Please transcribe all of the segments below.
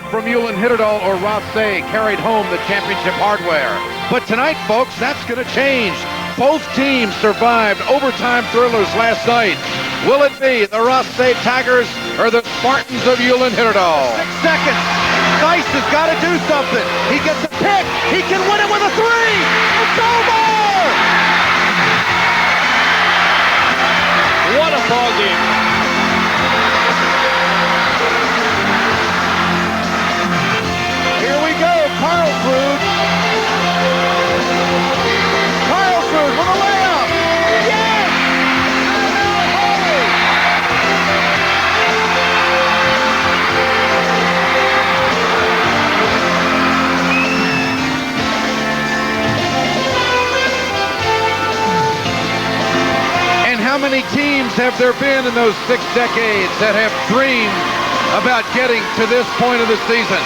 From Ulen-Hitterdal or Rothsay carried home the championship hardware. But tonight, folks, that's going to change. Both teams survived overtime thrillers last night. Will it be the Rothsay Tigers or the Spartans of Ulen-Hitterdal? 6 seconds. Dice has got to do something. He gets a pick. He can win it with a 3. It's over! What a ball game. With a layup. Yes! And how many teams have there been in those 6 decades that have dreamed about getting to this point of the season?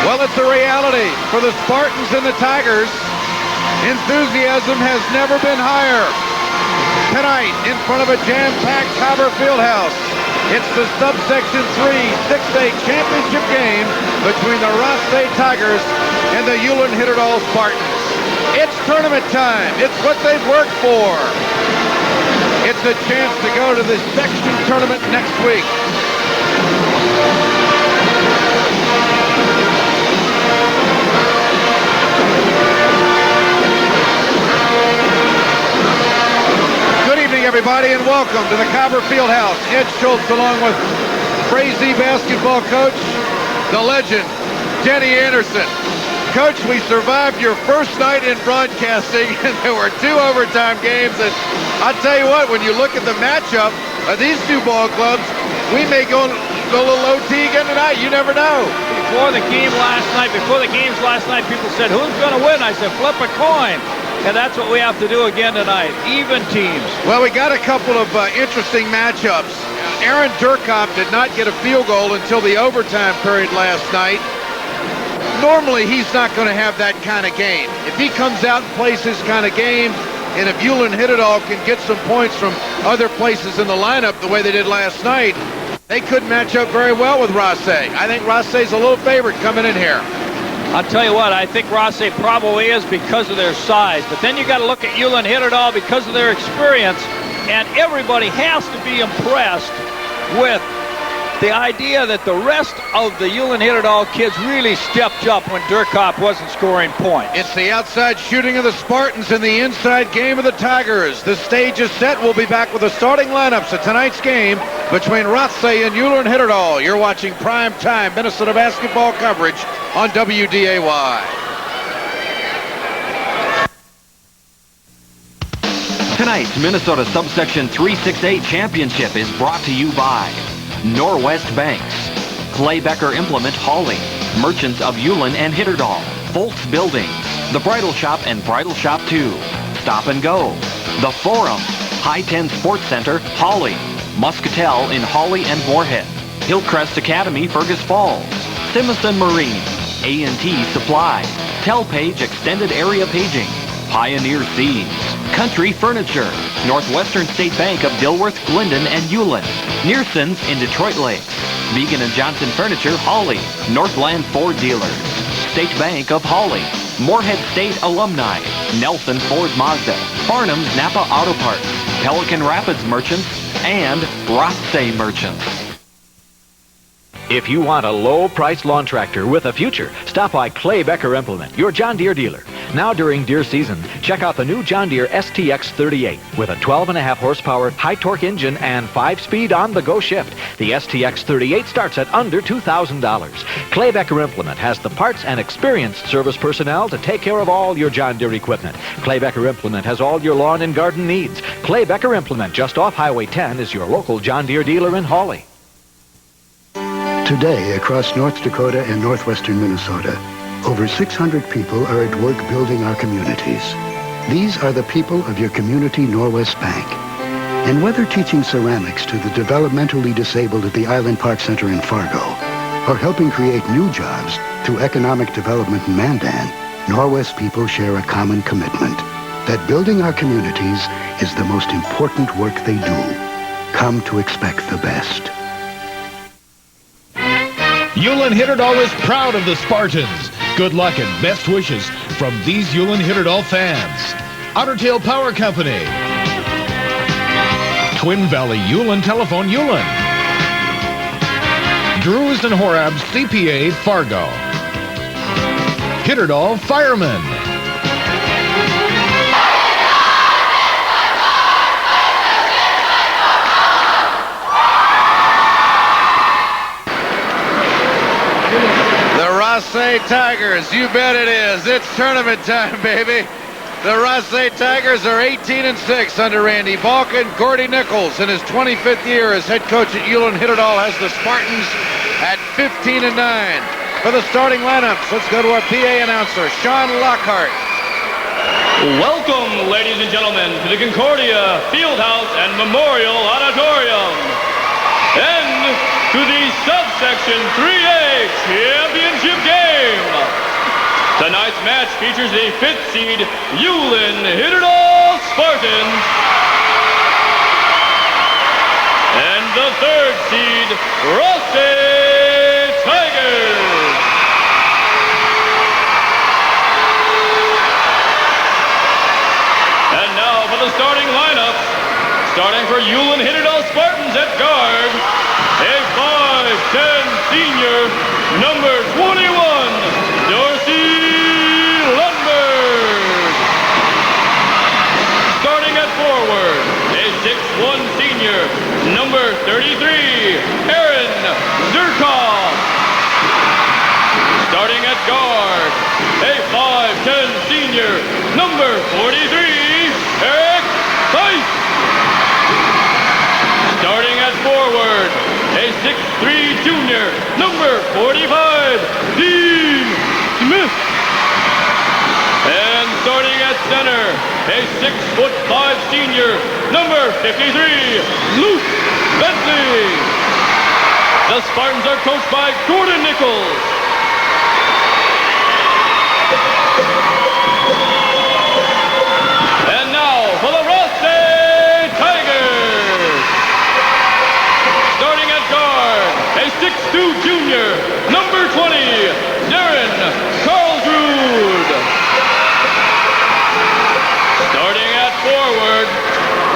Well, it's a reality for the Spartans and the Tigers. Enthusiasm has never been higher. Tonight, in front of a jam-packed Cobber Fieldhouse, it's the Subsection 3 6A championship game between the Rothsay Tigers and the Ulen-Hitterdal Spartans. It's tournament time. It's what they've worked for. It's a chance to go to the section tournament next week. Everybody, and welcome to the Cobber Fieldhouse. Ed Schultz along with crazy basketball coach, the legend, Denny Anderson. Coach, we survived your first night in broadcasting, and there were 2 overtime games, and I'll tell you what, when you look at the matchup of these 2 ball clubs, we may go a little OT again tonight. You never know. Before the games last night, people said, who's going to win? I said, flip a coin. And that's what we have to do again tonight. Even teams. Well, we got a couple of interesting matchups. Aaron Durkop did not get a field goal until the overtime period last night. Normally, he's not going to have that kind of game. If he comes out and plays this kind of game, and if Ulen-Hitterdal can get some points from other places in the lineup the way they did last night, they could match up very well with Rothsay. I think Rothsay's a little favorite coming in here. I'll tell you what, I think Rothsay probably is because of their size. But then you got to look at Ulen-Hitterdal because of their experience. And everybody has to be impressed with the idea that the rest of the Ulen-Hitterdal kids really stepped up when Durkop wasn't scoring points. It's the outside shooting of the Spartans and the inside game of the Tigers. The stage is set. We'll be back with the starting lineups of tonight's game between Rothsay and Ulen-Hitterdal. You're watching prime time Minnesota basketball coverage on WDAY. Tonight's Minnesota Subsection 3-6A Championship is brought to you by Norwest Banks, Clay Becker Implement Hawley, Merchants of Ulen and Hitterdal, Foltz Buildings, The Bridal Shop and Bridal Shop 2, Stop and Go, The Forum, High 10 Sports Center, Hawley, Muscatel in Hawley and Moorhead, Hillcrest Academy, Fergus Falls, Simison Marine, A&T Supply, Telpage Extended Area Paging, Pioneer Seeds, Country Furniture, Northwestern State Bank of Dilworth, Glendon, and Ulen, Nearson's in Detroit Lakes, Megan and Johnson Furniture, Hawley, Northland Ford Dealers, State Bank of Hawley, Moorhead State Alumni, Nelson Ford Mazda, Farnham's Napa Auto Parts, Pelican Rapids Merchants, and Rothsay Merchants. If you want a low-price lawn tractor with a future, stop by Clay Becker Implement, your John Deere dealer. Now during deer season, check out the new John Deere STX 38 with a 12.5 horsepower high-torque engine and 5-speed on-the-go shift. The STX 38 starts at under $2,000. Clay Becker Implement has the parts and experienced service personnel to take care of all your John Deere equipment. Clay Becker Implement has all your lawn and garden needs. Clay Becker Implement, just off Highway 10, is your local John Deere dealer in Hawley. Today, across North Dakota and northwestern Minnesota, over 600 people are at work building our communities. These are the people of your community Norwest Bank. And whether teaching ceramics to the developmentally disabled at the Island Park Center in Fargo, or helping create new jobs through economic development in Mandan, Norwest people share a common commitment that building our communities is the most important work they do. Come to expect the best. Ulen-Hitterdal is proud of the Spartans. Good luck and best wishes from these Ulen-Hitterdal fans. Otter Tail Power Company. Twin Valley Ulen Telephone Ulen. Drews and Horab's CPA Fargo. Hitterdal Firemen. The Rothsay Tigers, you bet it is. It's tournament time, baby. The Rothsay Tigers are 18-6 under Randy Balkin. Gordy Nichols, in his 25th year as head coach at Ulen-Hitterdal, has the Spartans at 15-9. For the starting lineups, let's go to our PA announcer, Sean Lockhart. Welcome, ladies and gentlemen, to the Concordia Fieldhouse and Memorial Auditorium. And to the subsection 3A championship game. Tonight's match features the 5th seed Ulen-Hitterdal Spartans and the 3rd seed Rothsay Tigers. And now for the starting lineups. Starting for Ulen-Hitterdal Spartans at guard, a 5'10" senior, number 21, Dorsey Lundberg. Starting at forward, a 6'1" senior, number 33, Aaron Zurkov. Starting at guard, a 5'10" senior, number 43, Eric Tice. Starting at forward, a 6'3" junior, number 45, Dean Smith. And starting at center, a 6'5" senior, number 53, Luke Bentley. The Spartans are coached by Gordon Nichols. And now for the Rothsay Tigers. Starting at guard, a 6'2" junior, number 20, Darren Karlsrud. Starting at forward,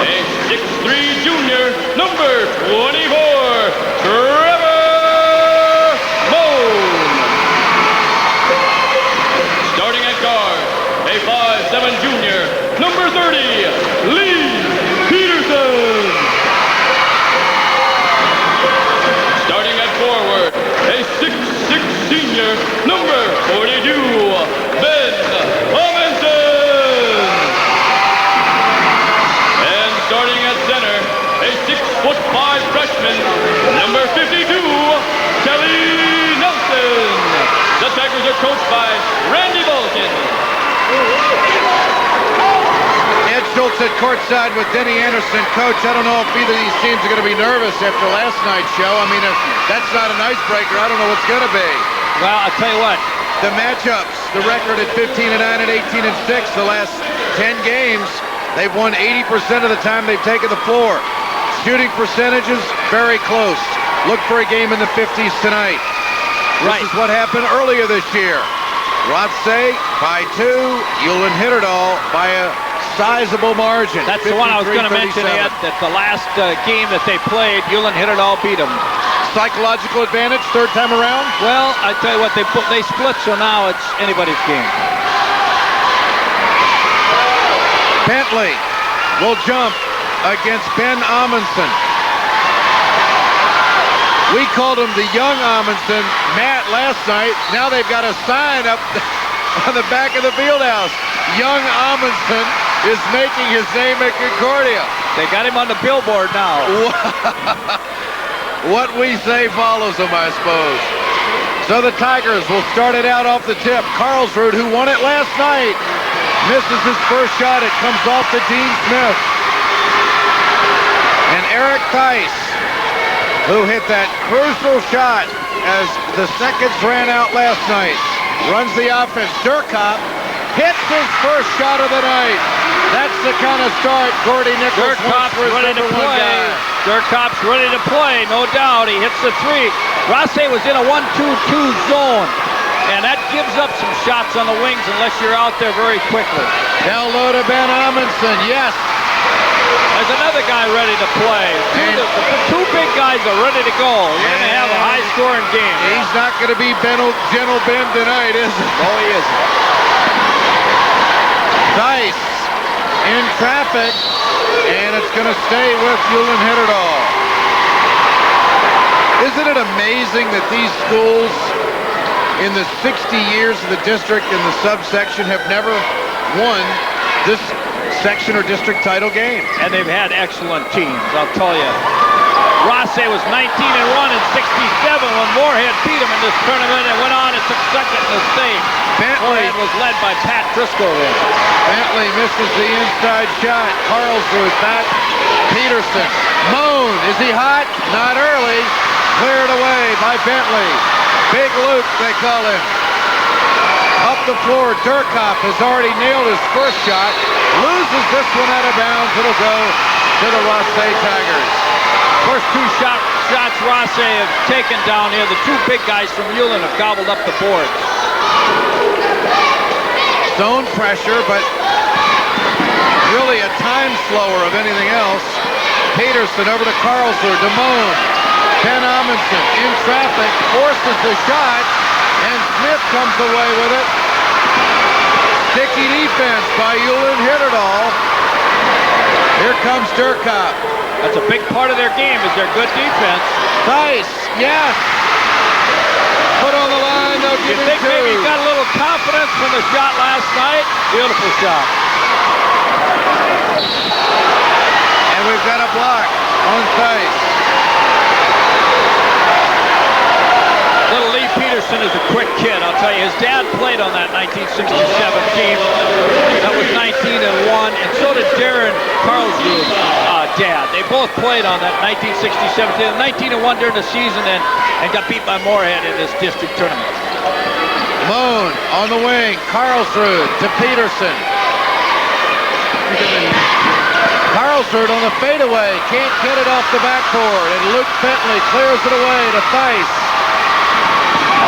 a 6'3" junior, number 24, Trevor Bone. Starting at guard, a 5'7" junior, number 30, Lee Peterson. Starting at forward, a 6'6" senior, number 42, Ben Amundsen. And starting at center, a 6'5" freshman, number 52, Kelly Nelson. The Tigers are coached by Randy Balkin. Ed Schultz at courtside with Denny Anderson. Coach, I don't know if either of these teams are going to be nervous after last night's show. I mean, if that's not an icebreaker, I don't know what's going to be. Well, I'll tell you what. The matchups, the record at 15-9 and 18-6, the last 10 games, they've won 80% of the time they've taken the floor. Shooting percentages, very close. Look for a game in the 50s tonight. Right. This is what happened earlier this year. Rothsay by 2, Ulen-Hitterdal by a sizable margin. That's the one I was going to mention, Ed, that the last game that they played, Ulen-Hitterdal beat them. Psychological advantage, third time around? Well, I tell you what, they split, so now it's anybody's game. Bentley will jump against Ben Amundsen. We called him the young Amundsen, Matt, last night. Now they've got a sign up on the back of the field house. Young Amundsen is making his name at Concordia. They got him on the billboard now. What we say follows him, I suppose. So the Tigers will start it out off the tip. Karlsrud, who won it last night, misses his first shot. It comes off to Dean Smith. And Eric Tice, who hit that crucial shot as the seconds ran out last night, runs the offense. Zurkov hits his first shot of the night. That's the kind of start Gordy Nichols wants for his number 1 guy. Durkop's ready to play, no doubt. He hits the three. Rothsay was in a 1-2-2 zone, and that gives up some shots on the wings unless you're out there very quickly. Down low to Ben Amundsen, yes. There's another guy ready to play. The two big guys are ready to go. You're going to have a high-scoring game. He's not going to be Gentle Ben tonight, is he? No, he isn't. Dice in traffic, and it's going to stay with Ulen-Hitterdal. Isn't it amazing that these schools in the 60 years of the district and the subsection have never won this section or district title game? And they've had excellent teams, I'll tell you. Rothsay was 19-1 in 67 when Moorhead beat him in this tournament and went on and took second in the state. Moorhead was led by Pat Driscoll there. Bentley misses the inside shot. Karlsruhe back. Peterson. Moan. Is he hot? Not early. Cleared away by Bentley. Big Luke, they call him. Up the floor, Durkop has already nailed his first shot. Loses this one out of bounds. It'll go to the Rothsay Tigers. First two shots Rothsay have taken down here. The two big guys from Ulen have gobbled up the boards. Zone pressure, but really a time slower of anything else. Peterson over to Karlsruhe. Damone. Ben Amundsen in traffic, forces the shot, and Smith comes away with it. Sticky defense by Ulen-Hitterdal. Here comes Durkop. That's a big part of their game, is their good defense. Dice, yes. Put on the line, they'll give You it think two. maybe he got a little confidence from the shot last night? Beautiful shot. And we've got a block on Dice. Little Lee Peterson is a quick kid, I'll tell you. His dad played on that 1967 team. That was 19-1, and so did Darren Karlsruhe's dad. They both played on that 1967 team. 19-1 during the season and got beat by Moorhead in this district tournament. Moan on the wing. Karlsruhe to Peterson. Karlsruhe on the fadeaway. Can't get it off the backboard. And Luke Bentley clears it away to Theis.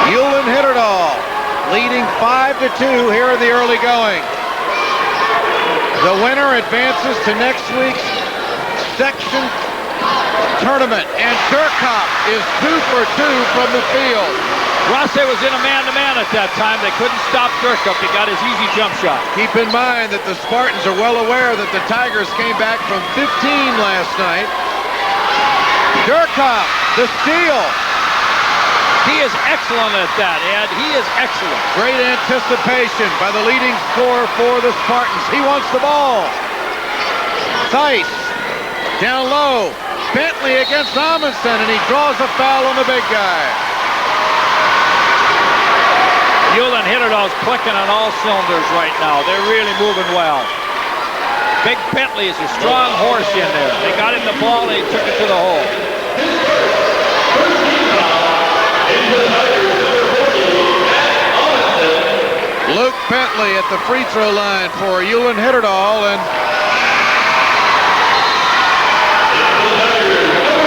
Ulen-Hitterdal leading 5-2 here in the early going. The winner advances to next week's section tournament. And Durkop is 2 for 2 from the field. Rothsay was in a man-to-man at that time. They couldn't stop Durkop. He got his easy jump shot. Keep in mind that the Spartans are well aware that the Tigers came back from 15 last night. Durkop, the steal. He is excellent at that, Ed. He is excellent. Great anticipation by the leading scorer for the Spartans. He wants the ball. Theis down low. Bentley against Amundsen, and he draws a foul on the big guy. Ulen-Hitterdal's clicking on all cylinders right now. They're really moving well. Big Bentley is a strong horse in there. They got him the ball, and he took it to the hole. Luke Bentley at the free throw line for Ulen-Hitterdal, and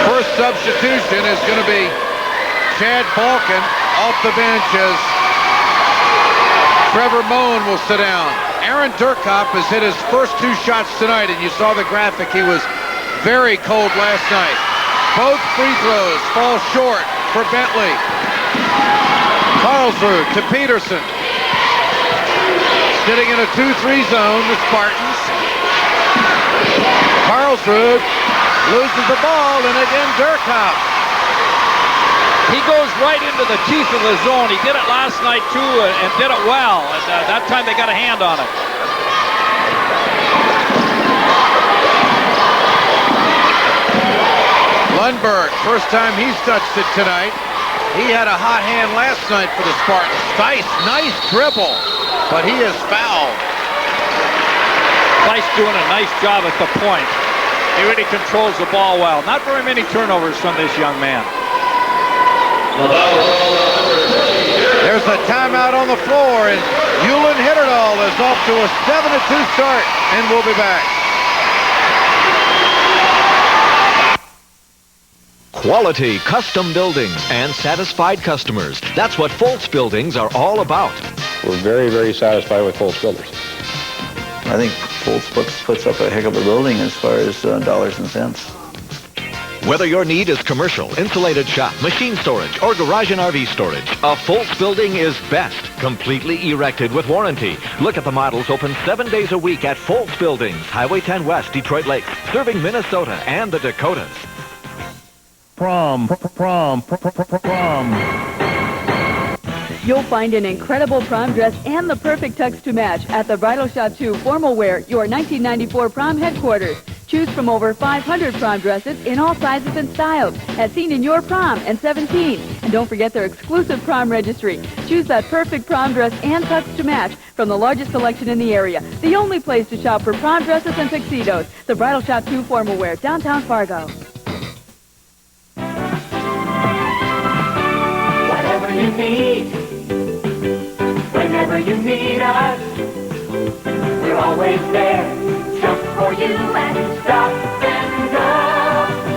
first substitution is going to be Chad Balkin off the bench as Trevor Moan will sit down. Aaron Durkop has hit his first two shots tonight, and you saw the graphic. He was very cold last night. Both free throws fall short for Bentley. Karlsruhe to Peterson. Sitting in a 2-3 zone, the Spartans. Karlsruhe loses the ball, and again Durkop. He goes right into the teeth of the zone. He did it last night, too, and did it well. And that time they got a hand on it. Lundberg, first time he's touched it tonight. He had a hot hand last night for the Spartans. Theis, nice dribble, but he is fouled. Theis doing a nice job at the point. He really controls the ball well. Not very many turnovers from this young man. There's a timeout on the floor, and Ulen-Hitterdal is off to a 7-2 start, and we'll be back. Quality custom building and satisfied customers. That's what Foltz Buildings are all about. We're very, very satisfied with Foltz Builders. I think Foltz puts up a heck of a building as far as dollars and cents. Whether your need is commercial, insulated shop, machine storage, or garage and RV storage, a Foltz building is best. Completely erected with warranty. Look at the models open 7 days a week at Foltz Buildings, Highway 10 West, Detroit Lakes, serving Minnesota and the Dakotas. Prom. You'll find an incredible prom dress and the perfect tux to match at the Bridal Shop 2 Formal Wear, your 1994 prom headquarters. Choose from over 500 prom dresses in all sizes and styles, as seen in your prom and 17. And don't forget their exclusive prom registry. Choose that perfect prom dress and tux to match from the largest selection in the area. The only place to shop for prom dresses and tuxedos. The Bridal Shop 2 Formal Wear, downtown Fargo. Whatever you need, whenever you need us, we're always there. Just for you and stop and go,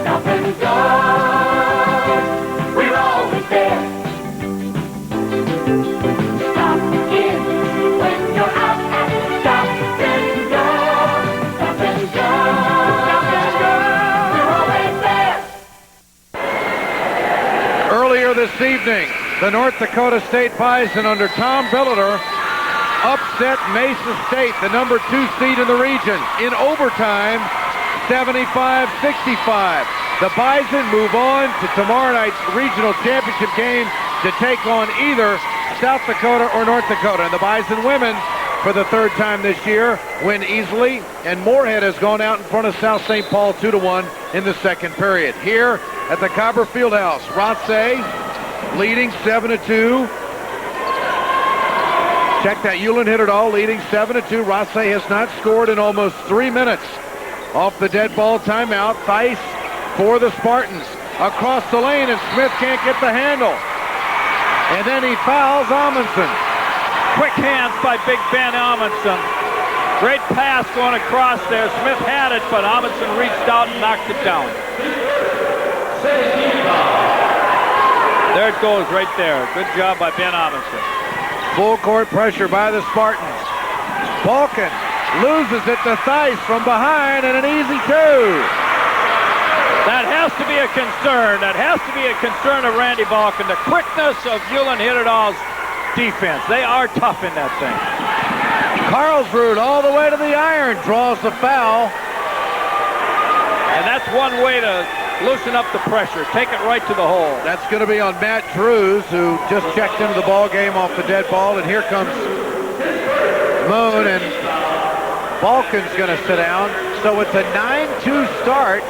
stop and go. We're always there. Stop in when you're out and stop and go, stop and go, stop and go. We're always there. Earlier this evening, the North Dakota State Bison under Tom Billiter upset Mesa State, the number 2 seed in the region, in overtime, 75-65. The Bison move on to tomorrow night's regional championship game to take on either South Dakota or North Dakota. And the Bison women, for the third time this year, win easily, and Moorhead has gone out in front of South St. Paul 2-1 in the second period. Here at the Cobber Fieldhouse, Rothsay leading 7-2. Check that, Ulen-Hitterdal leading 7-2. Rothsay has not scored in almost 3 minutes. Off the dead ball timeout, Theis for the Spartans. Across the lane, and Smith can't get the handle. And then he fouls Amundsen. Quick hands by Big Ben Amundsen. Great pass going across there. Smith had it, but Amundsen reached out and knocked it down. There it goes right there. Good job by Ben Amundsen. Full court pressure by the Spartans. Balkan loses it to Theis from behind, and an easy 2. That has to be a concern. That has to be a concern of Randy Balkan. The quickness of Ulen-Hitterdal's defense. They are tough in that thing. Karlsrud all the way to the iron, draws the foul. And that's one way to loosen up the pressure. Take it right to the hole. That's going to be on Matt Drews, who just checked into the ball game off the dead ball. And here comes Moon, and Balkan's going to sit down. So it's a 9-2 start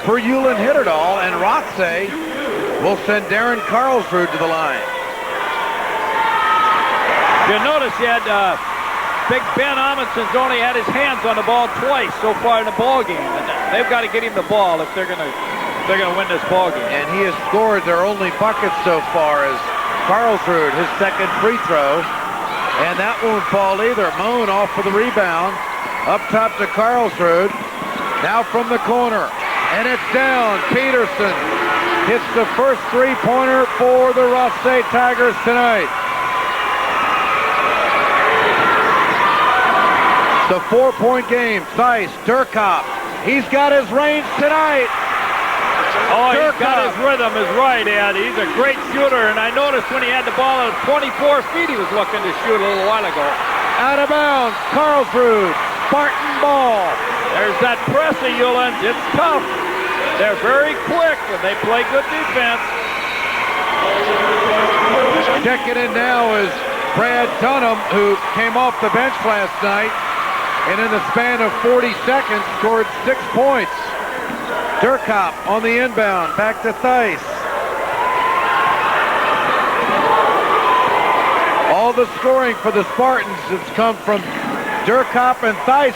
for Ulen-Hitterdal, and Rothsay will send Darren Karlsrud to the line. You notice he had Big Ben Amundsen's only had his hands on the ball twice so far in the ball game, and they've got to get him the ball if they're going to win this ball game. And he has scored their only bucket so far as Karlsrud, his second free throw, and that won't fall either. Moon off for the rebound, up top to Karlsrud, now from the corner, and it's down. Peterson hits the first three-pointer for the Rothsay Tigers tonight. The 4-point game. Theis, Durkop. He's got his range tonight. Oh, he's got his rhythm, is right, Ed. He's a great shooter, and I noticed when he had the ball at 24 feet, he was looking to shoot a little while ago. Out of bounds, Karlsrud, Spartan ball. There's that press of Ulen's. It's tough. They're very quick, and they play good defense. Checking in now is Brad Dunham, who came off the bench last night, and in the span of 40 seconds scored 6 points. Durkop on the inbound, back to Theis. All the scoring for the Spartans has come from Durkop and Theis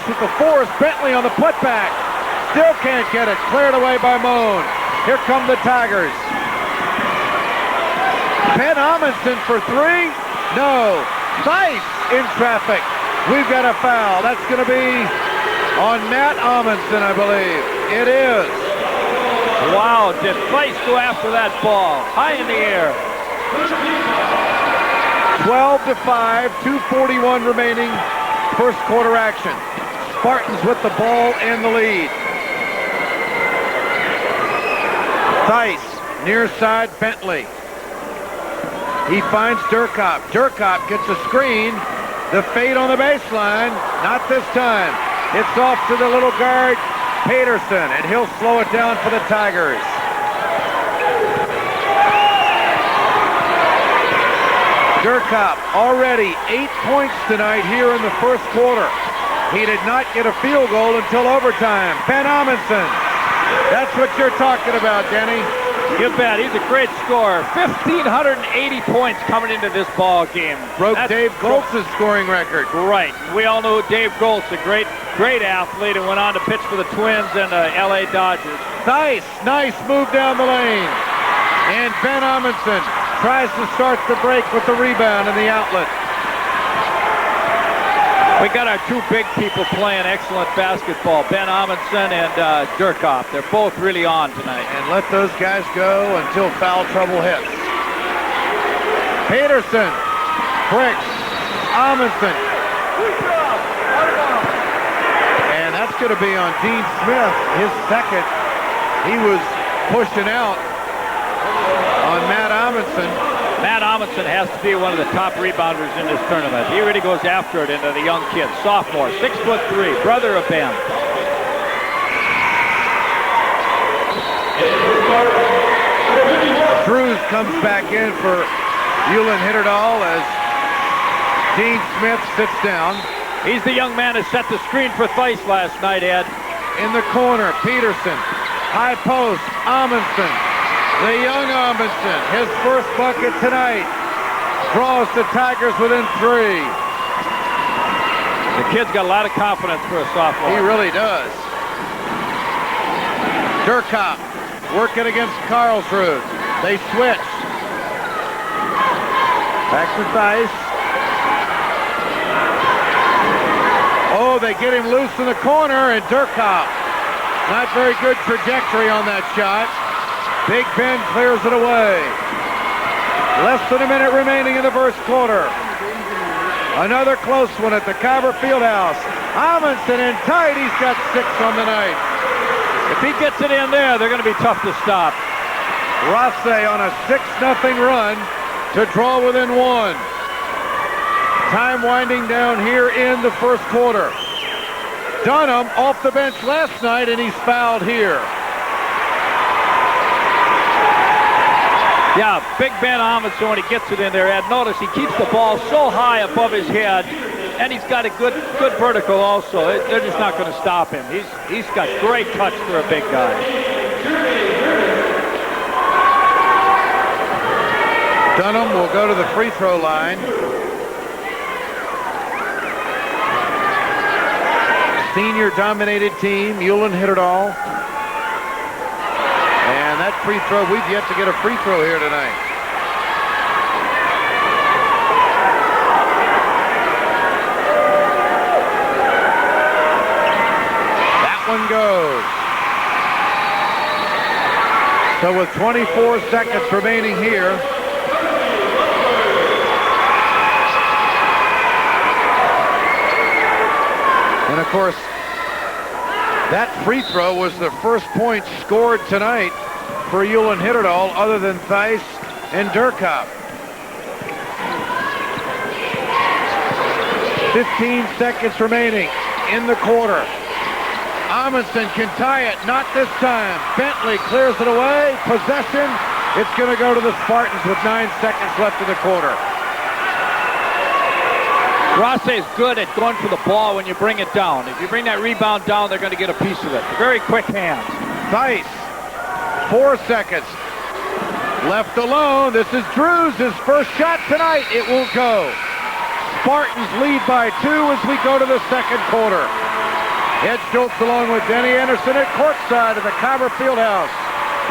with the force. Bentley on the putback. Still can't get it. Cleared away by Moan. Here come the Tigers. Ben Amundsen for 3. No. Theis in traffic. We've got a foul. That's going to be on Matt Amundsen, I believe. It is. Wow, did Theis go after that ball? High in the air. 12-5, 2:41 remaining, first quarter action. Spartans with the ball and the lead. Theis, near side, Bentley. He finds Durkop. Durkop gets a screen. The fade on the baseline. Not this time. It's off to the little guard, Peterson, and he'll slow it down for the Tigers. Durkop already 8 points tonight here in the first quarter. He did not get a field goal until overtime. Ben Amundsen. That's what you're talking about, Denny. You bet. He's a great scorer. 1,580 points coming into this ball game. Broke Dave Goltz's scoring record. Right. We all know Dave Goltz, a great athlete, and went on to pitch for the Twins and the L.A. Dodgers. Theis, nice move down the lane. And Ben Amundsen tries to start the break with the rebound and the outlet. We got our two big people playing excellent basketball, Ben Amundsen and Durkop. They're both really on tonight. And let those guys go until foul trouble hits. Peterson, Bricks, Amundsen. And that's going to be on Dean Smith, his second. He was pushing out on Matt Amundsen. Matt Amundsen has to be one of the top rebounders in this tournament. He really goes after it into the young kid. Sophomore, 6'3", brother of Ben. Drews comes back in for Ulen-Hitterdal as Dean Smith sits down. He's the young man who set the screen for Theis last night, Ed. In the corner, Peterson. High post, Amundsen. The young Amundsen, his first bucket tonight, draws the Tigers within 3. The kid's got a lot of confidence for a sophomore. He really does. Durkop working against Karlsruhe. They switch. Back to Theis. Oh, they get him loose in the corner, and Durkop. Not very good trajectory on that shot. Big Ben clears it away. Less than a minute remaining in the first quarter. Another close one at the Carver Fieldhouse. Amundsen in tight. He's got 6 on the night. If he gets it in there, they're going to be tough to stop. Rothsay on a 6-0 run to draw within 1. Time winding down here in the first quarter. Dunham off the bench last night, and he's fouled here. Yeah, Big Ben Amundsen, when he gets it in there, Ed, notice he keeps the ball so high above his head, and he's got a good vertical also. They're just not going to stop him. He's got great touch for a big guy. Dunham will go to the free throw line. Senior-dominated team, Ulen-Hitterdal. And that free throw, we've yet to get a free throw here tonight. That one goes. So with 24 seconds remaining here, and of course, that free throw was the first point scored tonight for Ulen-Hitterdal other than Theis and Durkop. 15 seconds remaining in the quarter. Amundsen can tie it, not this time. Bentley clears it away. Possession. It's going to go to the Spartans with 9 seconds left in the quarter. Rothsay is good at going for the ball when you bring it down. If you bring that rebound down, they're going to get a piece of it. Very quick hands. Theis, 4 seconds. Left alone. This is Drews, his first shot tonight. It won't go. Spartans lead by 2 as we go to the second quarter. Ed Schultz along with Denny Anderson at courtside of the Carver Fieldhouse.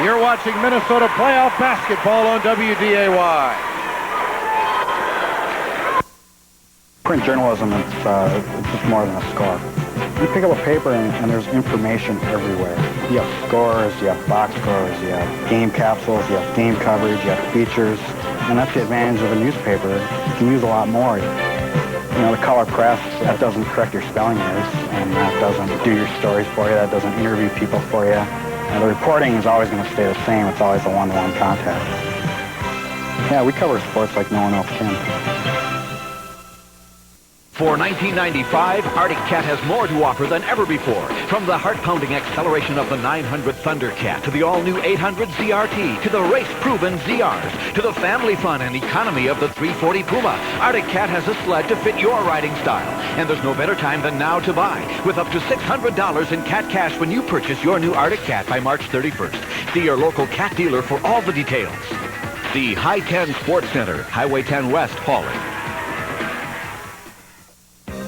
You're watching Minnesota playoff basketball on WDAY. Print journalism, it's just more than a score. You pick up a paper and there's information everywhere. You have scores, you have box scores, you have game capsules, you have game coverage, you have features. And that's the advantage of a newspaper. You can use a lot more. You know, the color press, that doesn't correct your spelling errors, and that doesn't do your stories for you, that doesn't interview people for you. And the reporting is always going to stay the same. It's always a one-to-one contact. Yeah, we cover sports like no one else can. For 1995, Arctic Cat has more to offer than ever before. From the heart-pounding acceleration of the 900 Thundercat to the all-new 800 ZRT to the race-proven ZRs to the family fun and economy of the 340 Puma, Arctic Cat has a sled to fit your riding style. And there's no better time than now to buy, with up to $600 in Cat Cash when you purchase your new Arctic Cat by March 31st. See your local Cat dealer for all the details. The High-10 Sports Center, Highway 10 West, Hawley.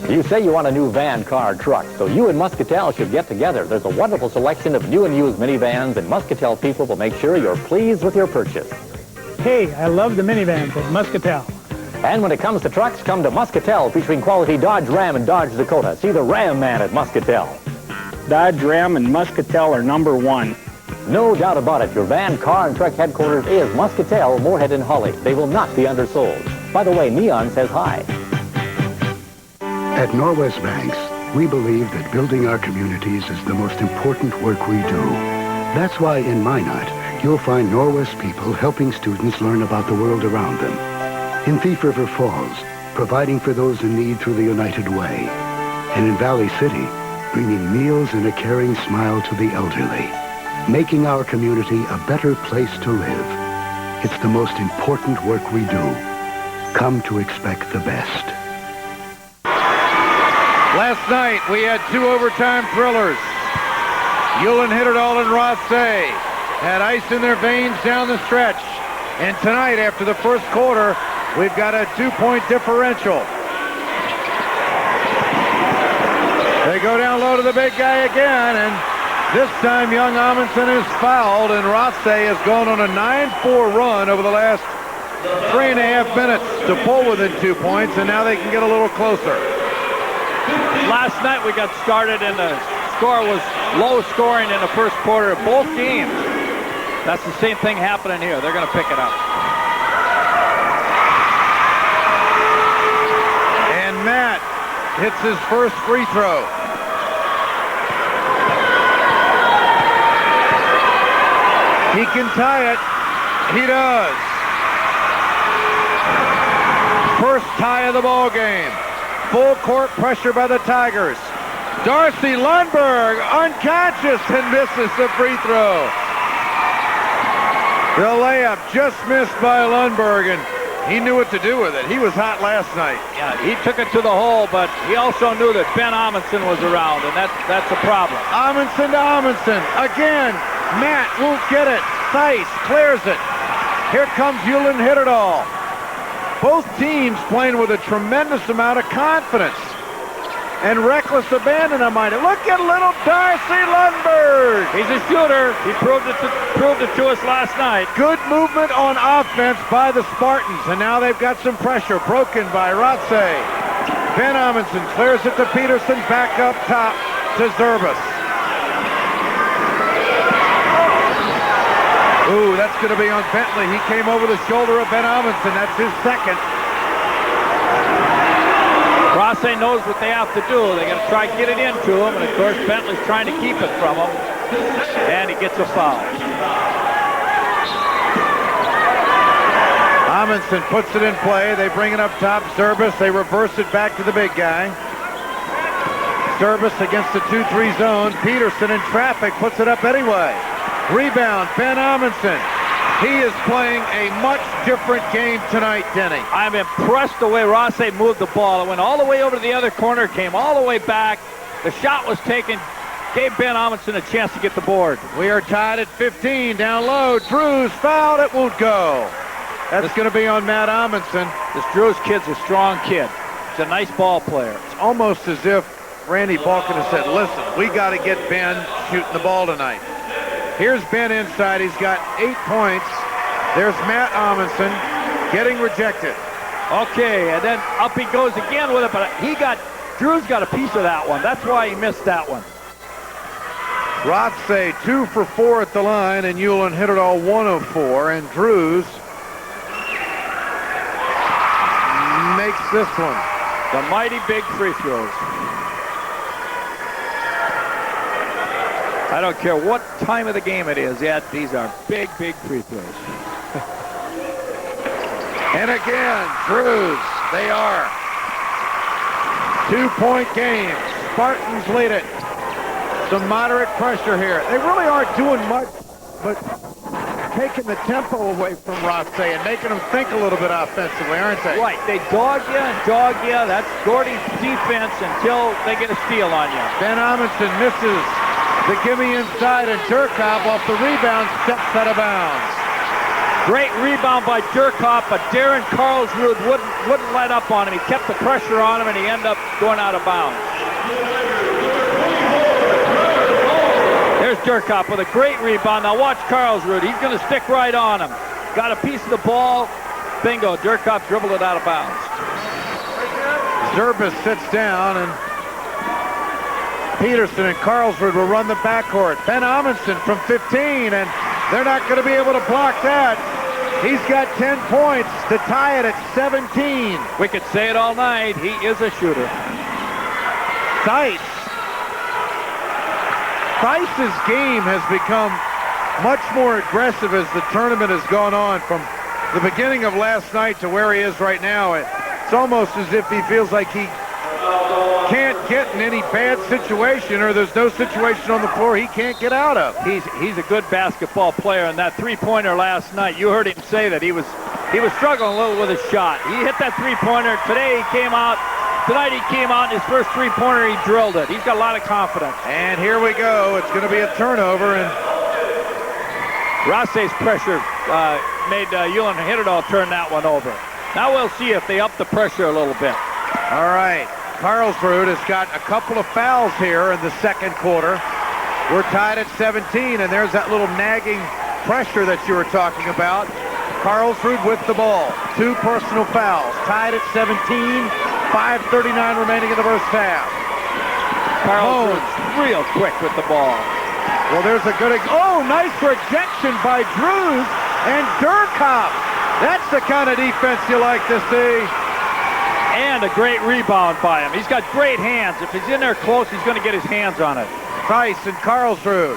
You say you want a new van, car, truck, so you and Muscatel should get together. There's a wonderful selection of new and used minivans, and Muscatel people will make sure you're pleased with your purchase. Hey, I love the minivans at Muscatel. And when it comes to trucks, come to Muscatel, featuring quality Dodge Ram and Dodge Dakota. See the Ram man at Muscatel. Dodge Ram and Muscatel are #1. No doubt about it. Your van, car, and truck headquarters is Muscatel, Moorhead, and Holly. They will not be undersold. By the way, Neon says hi. At Norwest Banks, we believe that building our communities is the most important work we do. That's why in Minot, you'll find Norwest people helping students learn about the world around them. In Thief River Falls, providing for those in need through the United Way. And in Valley City, bringing meals and a caring smile to the elderly. Making our community a better place to live. It's the most important work we do. Come to expect the best. Last night, we had 2 overtime thrillers. Ulen-Hitterdal and Rothsay had ice in their veins down the stretch. And tonight, after the first quarter, we've got a 2-point differential. They go down low to the big guy again, and this time young Amundsen is fouled, and Rothsay has gone on a 9-4 run over the last 3.5 minutes to pull within 2 points, and now they can get a little closer. Last night we got started and the score was low scoring in the first quarter of both games. That's the same thing happening here. They're going to pick it up. And Matt hits his first free throw. He can tie it. He does. First tie of the ball game. Full court pressure by the Tigers. Darcy Lundberg unconscious and misses the free throw. The layup just missed by Lundberg, and he knew what to do with it. He was hot last night. Yeah, he took it to the hole, but he also knew that Ben Amundsen was around, and that's a problem. Amundsen to Amundsen. Again, Matt won't get it. Theis clears it. Here comes Ulen-Hitterdal. Both teams playing with a tremendous amount of confidence and reckless abandon, I might. Look at little Darcy Lundberg. He's a shooter. He proved it to us last night. Good movement on offense by the Spartans, and now they've got some pressure broken by Rothsay. Ben Amundsen clears it to Peterson, back up top to Zerbis. Ooh, that's going to be on Bentley. He came over the shoulder of Ben Amundsen. That's his second. Rothsay knows what they have to do. They got to try to get it into him, and of course Bentley's trying to keep it from him, and he gets a foul. Amundsen puts it in play. They bring it up top. Zerbis, they reverse it back to the big guy. Zerbis against the 2-3 zone. Peterson in traffic puts it up anyway. Rebound, Ben Amundsen. He is playing a much different game tonight, Denny. I'm impressed the way Rothsay moved the ball. It went all the way over to the other corner, came all the way back. The shot was taken, gave Ben Amundsen a chance to get the board. We are tied at 15, down low. Drews fouled, it won't go. That's going to be on Matt Amundsen. This Drews kid's a strong kid. He's a nice ball player. It's almost as if Randy Balkin has said, listen, we got to get Ben shooting the ball tonight. Here's Ben inside. He's got 8 points. There's Matt Amundsen getting rejected. Okay, and then up he goes again with it, but he got Drew's got a piece of that one. That's why he missed that one. Rothsay 2 for 4 at the line, and Ulen-Hitterdal 1 of 4, and Drews makes this one. The mighty big free throws. I don't care what time of the game it is, yet these are big, big free throws. And again, Drews, they are. 2-point game. Spartans lead it. Some moderate pressure here. They really aren't doing much, but taking the tempo away from Rothsay and making them think a little bit offensively, aren't they? Right. They dog you and dog you. That's Gordy's defense until they get a steal on you. Ben Amundsen misses the gimme inside, and Durkop off the rebound steps out of bounds. Great rebound by Durkop, but Darren Karlsruhe wouldn't let up on him. He kept the pressure on him, and he ended up going out of bounds. There's Durkop with a great rebound. Now watch Karlsruhe. He's going to stick right on him. Got a piece of the ball. Bingo. Durkop dribbled it out of bounds. Zerbis sits down, and Peterson and Karlsruhe will run the backcourt. Ben Amundsen from 15, and they're not going to be able to block that. He's got 10 points to tie it at 17. We could say it all night. He is a shooter. Theis's game has become much more aggressive as the tournament has gone on. From the beginning of last night to where he is right now, it's almost as if he feels like he can't get in any bad situation, or there's no situation on the floor he can't get out of. He's a good basketball player, and that three-pointer last night, you heard him say that he was struggling a little with his shot. He hit that three-pointer. Tonight he came out in his first three-pointer, he drilled it. He's got a lot of confidence. And here we go. It's going to be a turnover, and Rothsay's pressure made Ulen-Hitterdal turn that one over. Now we'll see if they up the pressure a little bit. All right. Karlsruhe has got a couple of fouls here in the second quarter. We're tied at 17, and there's that little nagging pressure that you were talking about. Karlsruhe with the ball. 2 personal fouls. Tied at 17. 5:39 remaining in the first half. Karlsruhe's real quick with the ball. Well, there's a good... nice rejection by Drews and Durkop. That's the kind of defense you like to see. And a great rebound by him. He's got great hands. If he's in there close, he's going to get his hands on it. Theis and Karlsruhe.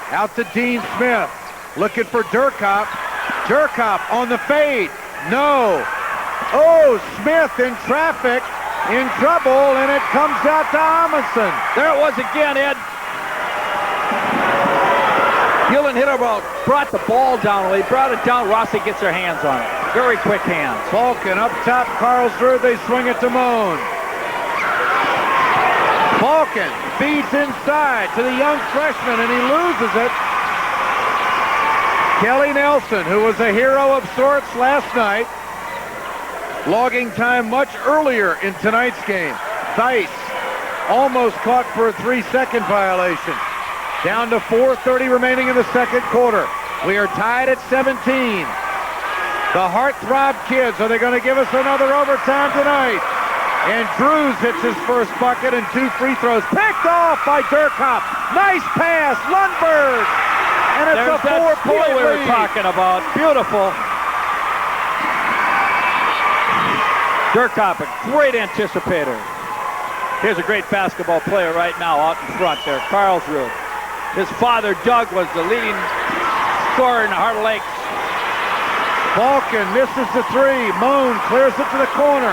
Out to Dean Smith. Looking for Durkop. Durkop on the fade. No. Oh, Smith in traffic. In trouble, and it comes out to Amundsen. There it was again, Ed. Ulen-Hitterdal brought the ball down. When he brought it down, Rothsay gets their hands on it. Very quick hands. Balkan up top, Karlsruhe, they swing it to Moan. Balkan feeds inside to the young freshman, and he loses it. Kelly Nelson, who was a hero of sorts last night, logging time much earlier in tonight's game. Theis almost caught for a 3-second violation. Down to 4:30 remaining in the second quarter. We are tied at 17. The Heartthrob Kids, are they going to give us another overtime tonight? And Drews hits his first bucket and 2 free throws. Picked off by Durkop. Nice pass, Lundberg. And it's a 4-point lead. We were talking about. Beautiful. Durkop, a great anticipator. Here's a great basketball player right now out in front there, Karlsruhe. His father, Doug, was the leading scorer in the Heart of Lakes. Balkan misses the 3. Moan clears it to the corner.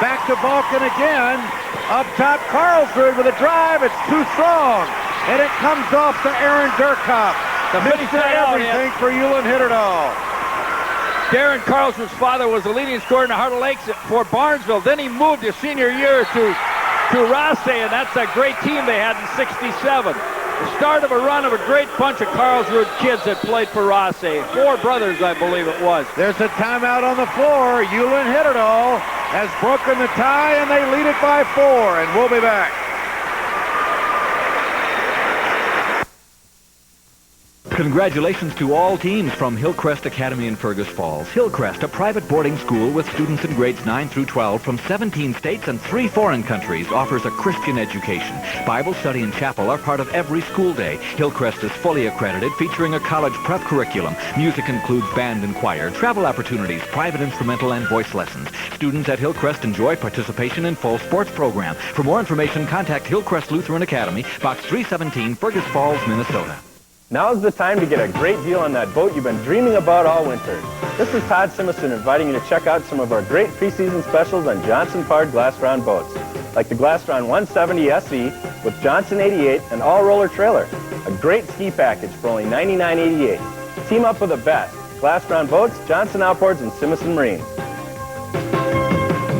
Back to Balkan again. Up top, Karlsruhe with a drive. It's too strong. And it comes off to Aaron Durkop. The Mr. Everything for Ulen-Hitterdal. Darren Karlsruhe's father was the leading scorer in the Heart of Lakes for Barnesville. Then he moved his senior year to Rothsay, and that's a great team they had in '67. The start of a run of a great bunch of Karlsruhe kids that played for Rothsay. 4 brothers, I believe it was. There's a timeout on the floor. Ulen-Hitterdal has broken the tie, and they lead it by 4, and we'll be back. Congratulations to all teams from Hillcrest Academy in Fergus Falls. Hillcrest, a private boarding school with students in grades 9 through 12 from 17 states and 3 foreign countries, offers a Christian education. Bible study and chapel are part of every school day. Hillcrest is fully accredited, featuring a college prep curriculum. Music includes band and choir, travel opportunities, private instrumental and voice lessons. Students at Hillcrest enjoy participation in full sports program. For more information, contact Hillcrest Lutheran Academy, Box 317, Fergus Falls, Minnesota. Now's the time to get a great deal on that boat you've been dreaming about all winter. This is Todd Simison inviting you to check out some of our great preseason specials on Johnson powered Glastron boats, like the Glastron 170 SE with Johnson 88 and all-roller trailer. A great ski package for only $99.88. Team up with the best. Glastron Boats, Johnson Outboards, and Simison Marine.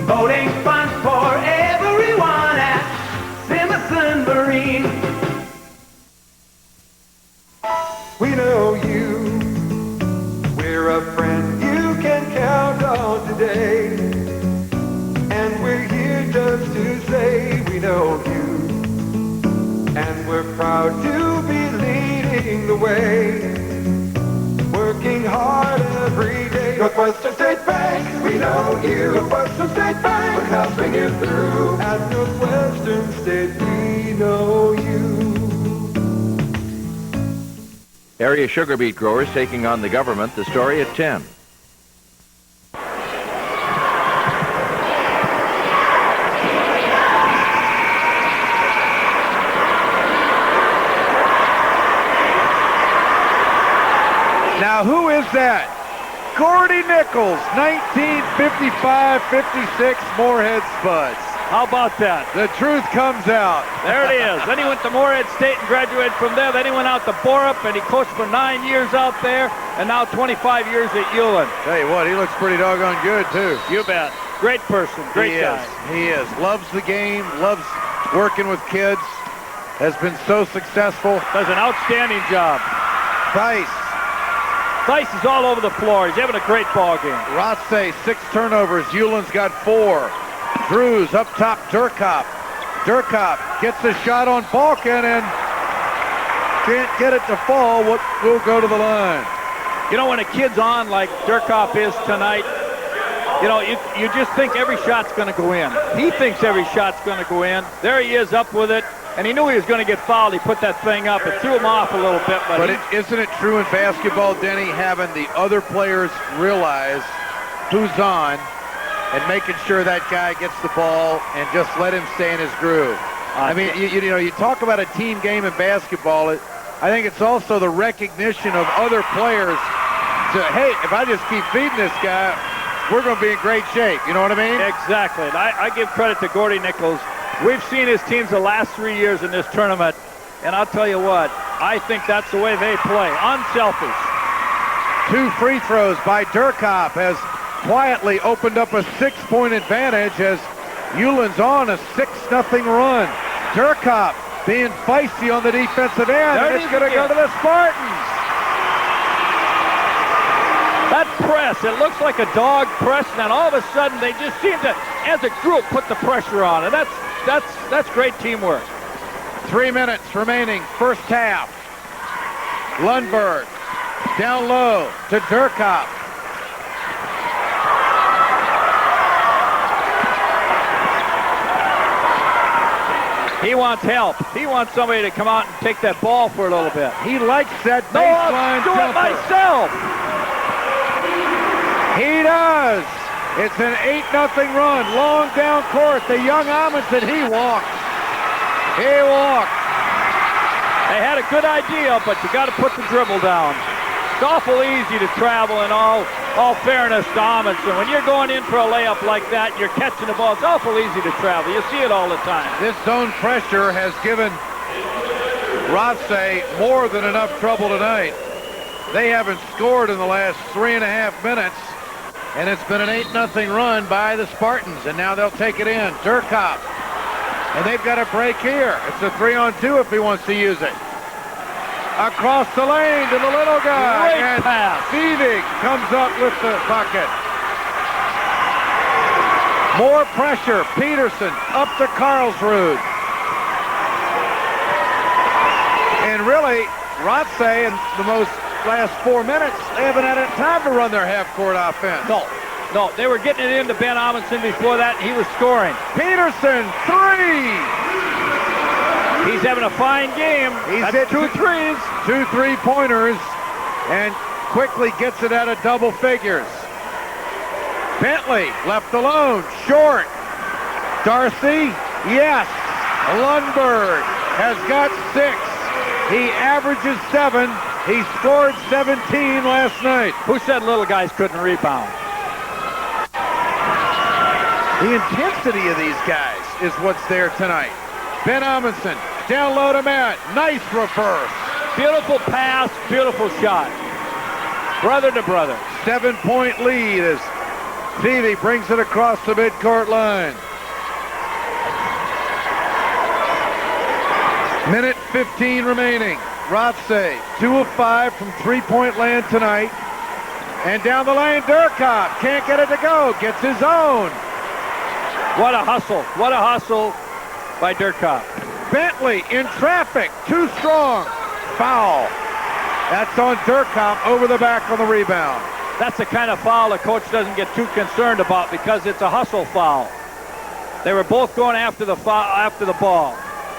Boating fun for everyone at Simison Marine. We know you, we're a friend you can count on today. And we're here just to say we know you. And we're proud to be leading the way. Working hard every day. Northwestern State Bank, we know you. Northwestern State Bank, we're helping you through. At Northwestern State, we know you. Area sugar beet growers taking on the government. The story at 10. Now, who is that? Gordy Nichols, 1955-56 Moorhead Spuds. How about that? The truth comes out. There it is. Then he went to Moorhead State and graduated from there. Then he went out to Borup, and he coached for 9 years out there, and now 25 years at Ulen. Tell you what, he looks pretty doggone good, too. You bet. Great person, great guy. He is. Loves the game, loves working with kids, has been so successful. Does an outstanding job. Thice is all over the floor. He's having a great ball game. Rothsay, 6 turnovers. Ulen's got 4. Drews up top, Durkop. Durkop gets a shot on Balkan and can't get it to fall. We'll go to the line. You know, when a kid's on like Durkop is tonight, you know, you just think every shot's going to go in. He thinks every shot's going to go in. There he is up with it, and he knew he was going to get fouled. He put that thing up. It threw him off a little bit. But isn't it true in basketball, Denny, having the other players realize who's on and making sure that guy gets the ball and just let him stay in his groove? I mean, you know, you talk about a team game in basketball. I think it's also the recognition of other players to, hey, if I just keep feeding this guy, we're going to be in great shape. You know what I mean? Exactly. And I give credit to Gordy Nichols. We've seen his teams the last 3 years in this tournament, and I'll tell you what, I think that's the way they play. Unselfish. 2 free throws by Durkop has quietly opened up a 6-point advantage as Ulen's on a 6-0 run. Durkop being feisty on the defensive end, and it's going to go to the Spartans. That press, it looks like a dog press, and then all of a sudden they just seem to, as a group, put the pressure on, and that's great teamwork. 3 minutes remaining, first half. Lundberg down low to Durkop. He wants help. He wants somebody to come out and take that ball for a little bit. He likes that baseline jumper. Do it myself. He does. It's an 8-0 run. Long down court. The young Amundsen, he walked. He walked. They had a good idea, but you got to put the dribble down. It's awful easy to travel in all fairness to Amundsen. When you're going in for a layup like that, you're catching the ball, it's awful easy to travel. You see it all the time. This zone pressure has given Rothsay more than enough trouble tonight. They haven't scored in the last 3.5 minutes, and it's been an 8-0 run by the Spartans, and now they'll take it in. Durkop, and they've got a break here. It's a 3-on-2 if he wants to use it. Across the lane to the little guy. Great and pass. Thievig comes up with the bucket. More pressure. Peterson up to Karlsrud. And really, Rothsay, in the last 4 minutes, they haven't had time to run their half-court offense. No, they were getting it into Ben Amundsen before that, and he was scoring. Peterson, 3! He's having a fine game. He's hit 2 threes. 2 3-pointers, and quickly gets it out of double figures. Bentley left alone, short. Darcy, yes. Lundberg has got 6. He averages 7. He scored 17 last night. Who said little guys couldn't rebound? The intensity of these guys is what's there tonight. Ben Amundsen, down low to Matt. Nice reverse. Beautiful pass, beautiful shot. Brother to brother. 7-point lead as Peavy brings it across the midcourt line. Minute 15 remaining. Rothsay, 2 of 5 from three-point land tonight. And down the lane, Durkop can't get it to go. Gets his own. What a hustle. What a hustle by Durkop. Bentley in traffic. Too strong. Foul. That's on Durkop over the back on the rebound. That's the kind of foul the coach doesn't get too concerned about because it's a hustle foul. They were both going after the ball.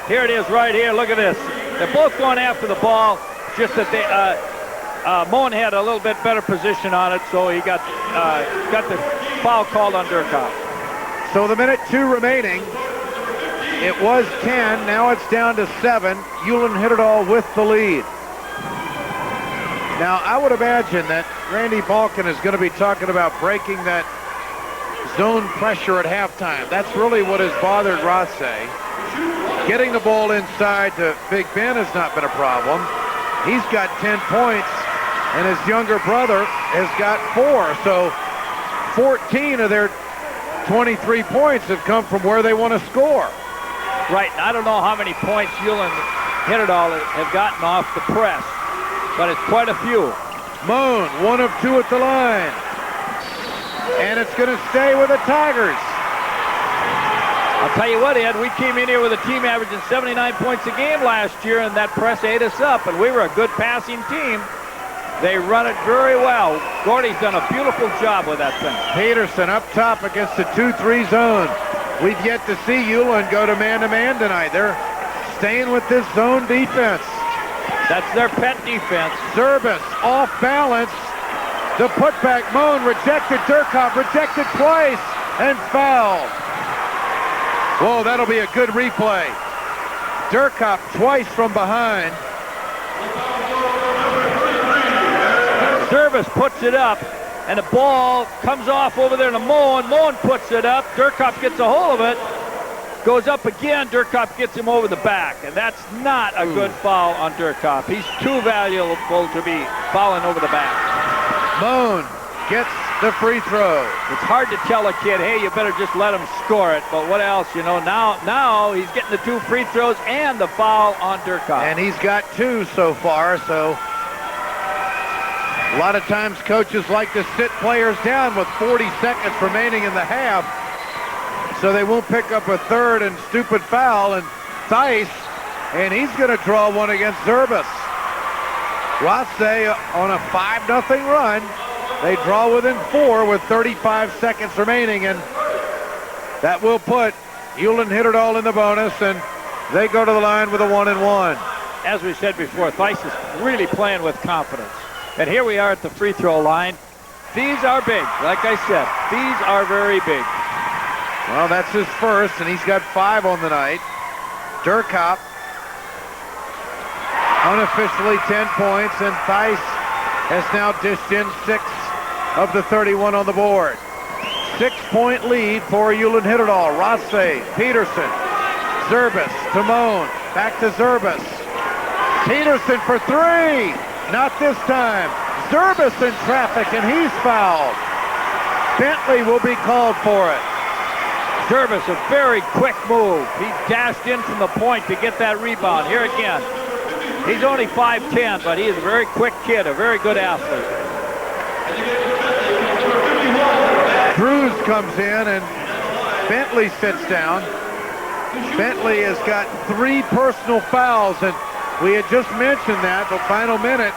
Here it is right here. Look at this. They're both going after the ball. Just that they Moen had a little bit better position on it, so he got the foul called on Durkop. So the minute 2 remaining. It was 10. Now it's down to 7. Ulen-Hitterdal with the lead. Now, I would imagine that Randy Balkin is going to be talking about breaking that zone pressure at halftime. That's really what has bothered Rothsay. Getting the ball inside to Big Ben has not been a problem. He's got 10 points, and his younger brother has got 4. So 14 of their 23 points have come from where they want to score. Right, and I don't know how many points Ulen-Hitterdal have gotten off the press, but it's quite a few. Moen, 1 of 2 at the line. And it's going to stay with the Tigers. I'll tell you what, Ed, we came in here with a team averaging 79 points a game last year, and that press ate us up, and we were a good passing team. They run it very well. Gordy's done a beautiful job with that thing. Peterson up top against the 2-3 zone. We've yet to see Ulen go to man-to-man tonight. They're staying with this zone defense. That's their pet defense. Zerbis off balance. The putback, Moen rejected. Durkop rejected twice and fouled. Whoa, that'll be a good replay. Durkop twice from behind. Zerbis puts it up, and the ball comes off over there to Moen. Moen puts it up. Durkop gets a hold of it. Goes up again. Durkop gets him over the back, and that's not a good foul on Durkop. He's too valuable to be fouling over the back. Moen gets the free throw. It's hard to tell a kid, hey, you better just let him score it. But what else? You know, now he's getting the 2 free throws and the foul on Durkop. And he's got 2 so far, so a lot of times coaches like to sit players down with 40 seconds remaining in the half so they won't pick up a third and stupid foul. And Theis, and he's going to draw one against Zerbis. Rothsay on a 5-0 run. They draw within 4 with 35 seconds remaining, and that will put Ulen-Hitterdal in the bonus, and they go to the line with a 1-1. As we said before, Theis is really playing with confidence. And here we are at the free throw line. These are big. Like I said, these are very big. Well, that's his first, and he's got 5 on the night. Durkop, unofficially 10 points, and Theis has now dished in 6 of the 31 on the board. 6-point lead for Ulen-Hitterdal. Rothsay, Peterson, Zerbis to Moen, back to Zerbis. Peterson for 3. Not this time. Zerbis in traffic, and he's fouled. Bentley will be called for it. Zerbis, a very quick move. He dashed in from the point to get that rebound. Here again. He's only 5'10", but he is a very quick kid, a very good athlete. Cruz comes in, and Bentley sits down. Bentley has got 3 personal fouls, and We had just mentioned that, the final minute.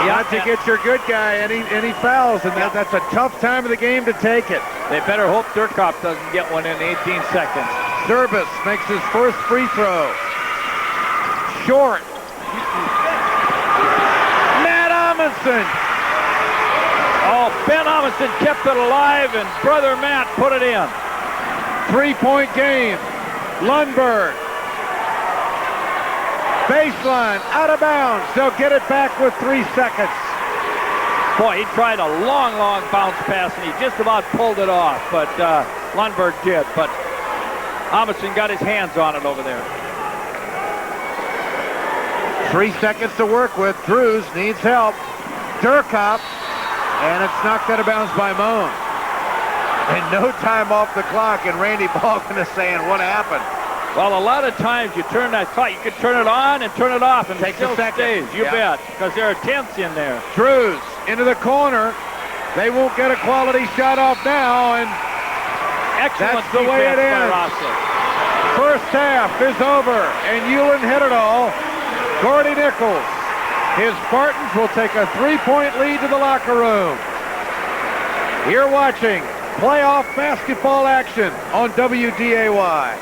Not to get your good guy any fouls, and that's a tough time of the game to take it. They better hope Durkop doesn't get one in 18 seconds. Service makes his first free throw. Short. Matt Amundsen. Oh, Ben Amundsen kept it alive, and brother Matt put it in. 3-point game. Lundberg. Baseline, out of bounds. They'll get it back with 3 seconds. Boy, he tried a long bounce pass, and he just about pulled it off, but Lundberg did. But Amundsen got his hands on it over there. 3 seconds to work with. Drews needs help. Durkop, and it's knocked out of bounds by Moan. And no time off the clock, and Randy Baldwin is saying, what happened? Well, a lot of times you turn that clock, you can turn it on and turn it off, and it still stays. You bet, because there are tenths in there. Drews into the corner. They won't get a quality shot off now, and excellent that's the way it ends. First half is over, and Ulen-Hitterdal, Gordy Nichols, his Spartans will take a 3-point lead to the locker room. You're watching playoff basketball action on WDAY.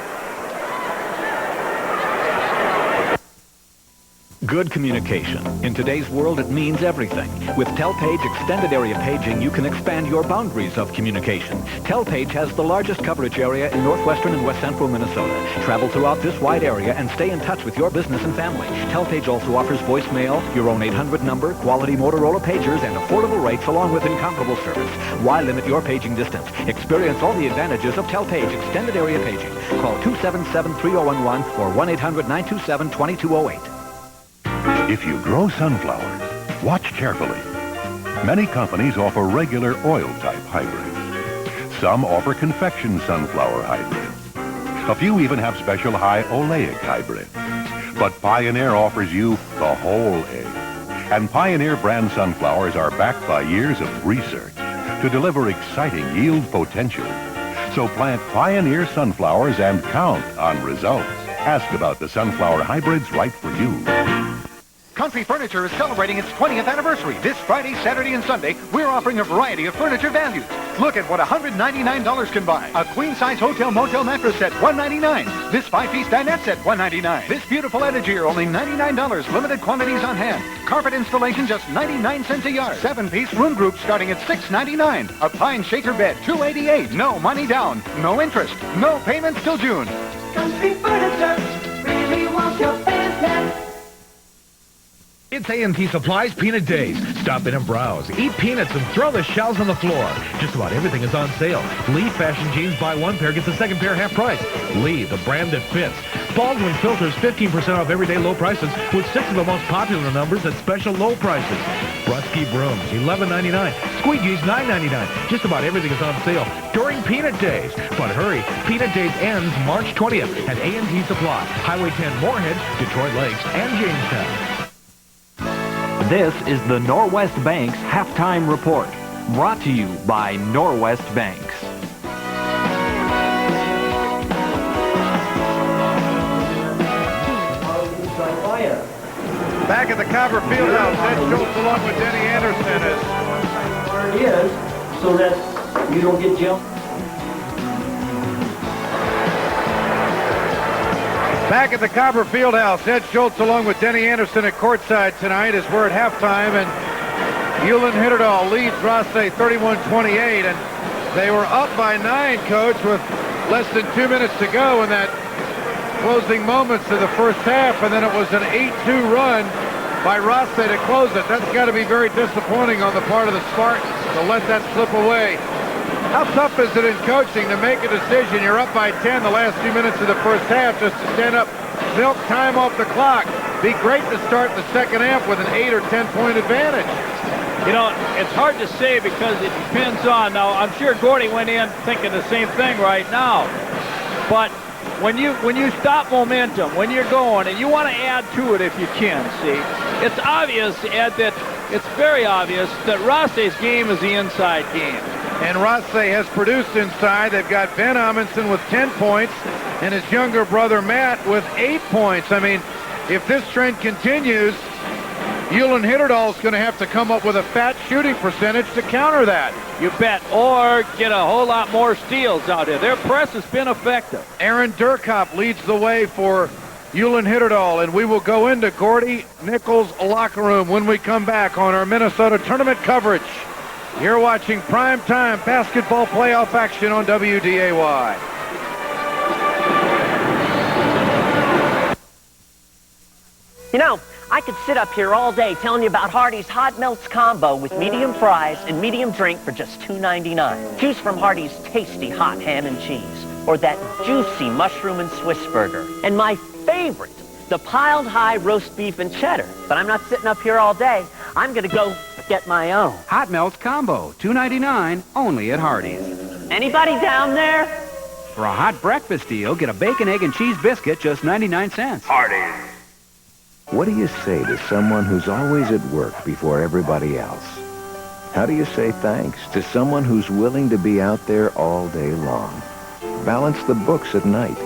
Good communication. In today's world, it means everything. With Telpage Extended Area Paging, you can expand your boundaries of communication. Telpage has the largest coverage area in northwestern and west central Minnesota. Travel throughout this wide area and stay in touch with your business and family. Telpage also offers voicemail, your own 800 number, quality Motorola pagers, and affordable rates along with incomparable service. Why limit your paging distance? Experience all the advantages of Telpage Extended Area Paging. Call 277-3011 or 1-800-927-2208. If you grow sunflowers, watch carefully. Many companies offer regular oil-type hybrids. Some offer confection sunflower hybrids. A few even have special high oleic hybrids. But Pioneer offers you the whole egg. And Pioneer brand sunflowers are backed by years of research to deliver exciting yield potential. So plant Pioneer sunflowers and count on results. Ask about the sunflower hybrids right for you. Country Furniture is celebrating its 20th anniversary. This Friday, Saturday, and Sunday, we're offering a variety of furniture values. Look at what $199 can buy. A queen-size hotel motel mattress set, $199. This 5-piece dinette set, $199. This beautiful Etagere, only $99. Limited quantities on hand. Carpet installation, just 99 cents a yard. 7-piece room group starting at $699. A pine shaker bed, $288. No money down. No interest. No payments till June. Country Furniture really wants your business. It's A&T Supply's Peanut Days. Stop in and browse. Eat peanuts and throw the shells on the floor. Just about everything is on sale. Lee fashion jeans, buy one pair, get the second pair half price. Lee, the brand that fits. Baldwin filters, 15% off everyday low prices with 6 of the most popular numbers at special low prices. Brusky brooms, $11.99. Squeegees, $9.99. Just about everything is on sale during Peanut Days. But hurry, Peanut Days ends March 20th at A&T Supply, Highway 10 Moorhead, Detroit Lakes, and Jamestown. This is the Norwest Banks Halftime Report, brought to you by Norwest Banks. Back at the Copper Fieldhouse, Ed Schultz along with Denny Anderson Where it is, so that you don't get jumped. Back at the Copper Fieldhouse, Ed Schultz along with Denny Anderson at courtside tonight as we're at halftime, and Ulen-Hitterdal leads Rothsay 31-28, and they were up by 9, Coach, with less than 2 minutes to go in that closing moments of the first half, and then it was an 8-2 run by Rothsay to close it. That's got to be very disappointing on the part of the Spartans to let that slip away. How tough is it in coaching to make a decision? You're up by 10 the last few minutes of the first half just to stand up, milk time off the clock. Be great to start the second half with an 8 or 10-point advantage. You know, it's hard to say because it depends on, now I'm sure Gordy went in thinking the same thing right now, but when you stop momentum, when you're going, and you want to add to it if you can, see, it's obvious, Ed, that it's very obvious that Rothsay's game is the inside game. And Rothsay has produced inside. They've got Ben Amundsen with 10 points and his younger brother Matt with 8 points. I mean, if this trend continues, Ulen-Hitterdal is going to have to come up with a fat shooting percentage to counter that. You bet, or get a whole lot more steals out here. Their press has been effective. Aaron Durkop leads the way for Ulen-Hitterdal, and we will go into Gordy Nichols' locker room when we come back on our Minnesota tournament coverage. You're watching primetime basketball playoff action on WDAY. You know, I could sit up here all day telling you about Hardee's Hot Melts combo with medium fries and medium drink for just $2.99. Choose from Hardee's tasty hot ham and cheese, or that juicy mushroom and Swiss burger. And my favorite, the piled high roast beef and cheddar. But I'm not sitting up here all day. I'm gonna go get my own. Hot Melts combo, $2.99, only at Hardee's. Anybody down there? For a hot breakfast deal, get a bacon, egg, and cheese biscuit, just 99 cents. Hardee's. What do you say to someone who's always at work before everybody else? How do you say thanks to someone who's willing to be out there all day long, balance the books at night,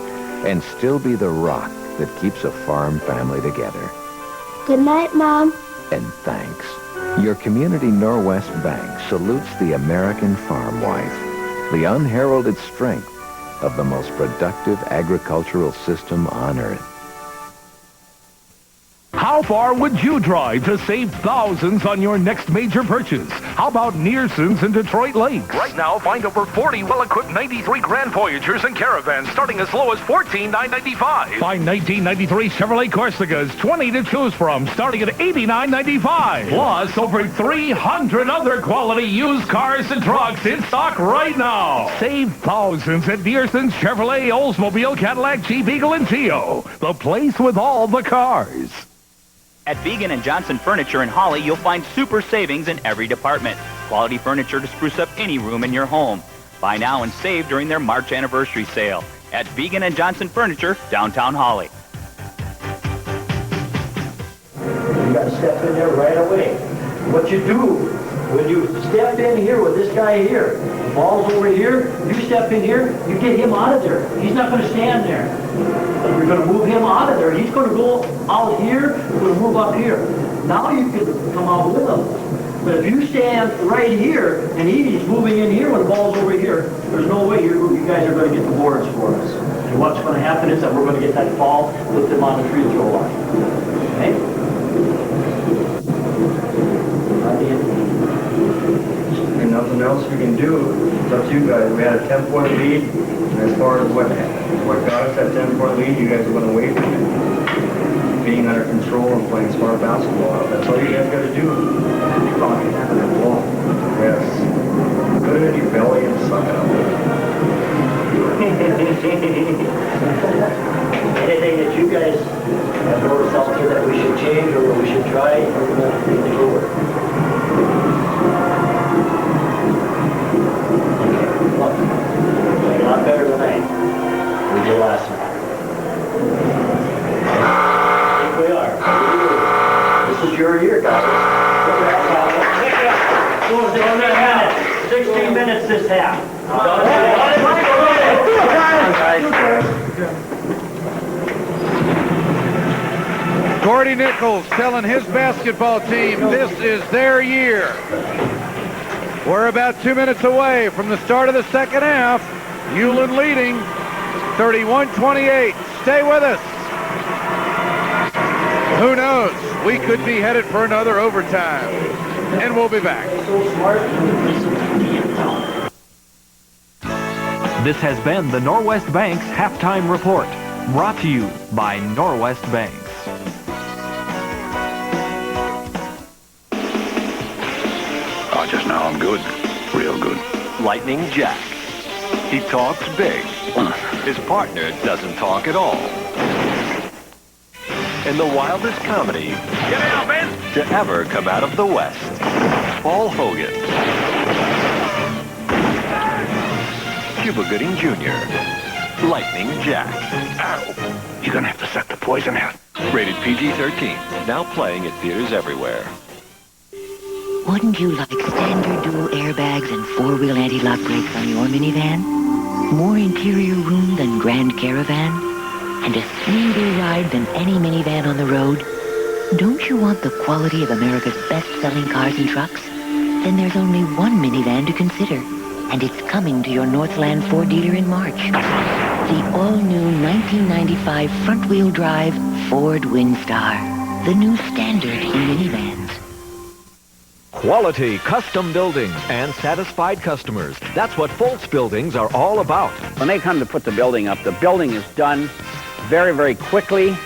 and still be the rock that keeps a farm family together? Good night, Mom. And thanks. Your Community Norwest Bank salutes the American farm wife, the unheralded strength of the most productive agricultural system on earth. How far would you drive to save thousands on your next major purchase? How about Nearson's in Detroit Lakes? Right now, find over 40 well-equipped 93 Grand Voyagers and Caravans starting as low as $14,995. Find 1993 Chevrolet Corsigas, 20 to choose from, starting at $89.95. Plus, over 300 other quality used cars and trucks in stock right now. Save thousands at Nearson's Chevrolet, Oldsmobile, Cadillac, Jeep, Eagle, and Geo. The place with all the cars. At Vegan and Johnson Furniture in Holly, you'll find super savings in every department. Quality furniture to spruce up any room in your home. Buy now and save during their March anniversary sale at Vegan and Johnson Furniture, downtown Holly. You got to step in there right away. What you do when you step in here with this guy here, the ball's over here, you step in here, you get him out of there. He's not going to stand there. We're going to move him out of there. He's going to go out here, we're going to move up here. Now you can come out with him. But if you stand right here and he's moving in here when the ball's over here, there's no way you guys are going to get the boards for us. And what's going to happen is that we're going to get that ball, put them on the free throw line. Okay? And nothing else we can do. It's up to you guys. We had a 10-point lead. And as far as what got us that 10-point lead, you guys are going to wait being under control and playing smart basketball. That's all you guys got to do. Yes. Put it in your belly and suck it up. Anything that you guys have noticed out there that we should change or we should try, we're going to take it over. Look, playing a lot better tonight we did last night. I think we are. This is your year, guys. 16 minutes this half. Gordy Nichols telling his basketball team this is their year. We're about 2 minutes away from the start of the second half. Ulen leading 31-28. Stay with us. Who knows? We could be headed for another overtime. And we'll be back. This has been the Norwest Bank's Halftime Report, brought to you by Norwest Banks. Oh, just now I'm good. Real good. Lightning Jack. He talks big. His partner doesn't talk at all. In the wildest comedy to ever come out of the West, Paul Hogan. Cuba Gooding Jr. Lightning Jack. Ow. You're gonna have to suck the poison out. Rated PG-13. Now playing at theaters everywhere. Wouldn't you like standard dual airbags and four-wheel anti-lock brakes on your minivan? More interior room than Grand Caravan? And a smoother ride than any minivan on the road? Don't you want the quality of America's best-selling cars and trucks? Then there's only one minivan to consider. And it's coming to your Northland Ford dealer in March. The all-new 1995 front-wheel drive Ford Windstar. The new standard in minivans. Quality custom buildings and satisfied customers. That's what Foltz Buildings are all about. When they come to put the building up, the building is done very, very quickly,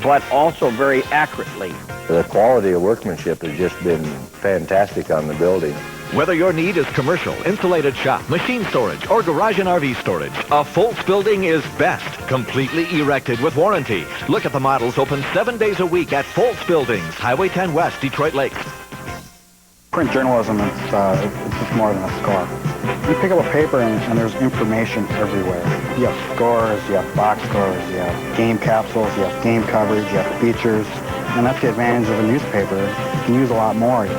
but also very accurately. The quality of workmanship has just been fantastic on the building. Whether your need is commercial, insulated shop, machine storage, or garage and RV storage, a Foltz building is best. Completely erected with warranty. Look at the models open 7 days a week at Foltz Buildings, Highway 10 West, Detroit Lakes. Print journalism, it's just more than a score. You pick up a paper and there's information everywhere. You have scores, you have box scores, you have game capsules, you have game coverage, you have features. And that's the advantage of a newspaper. You can use a lot more. You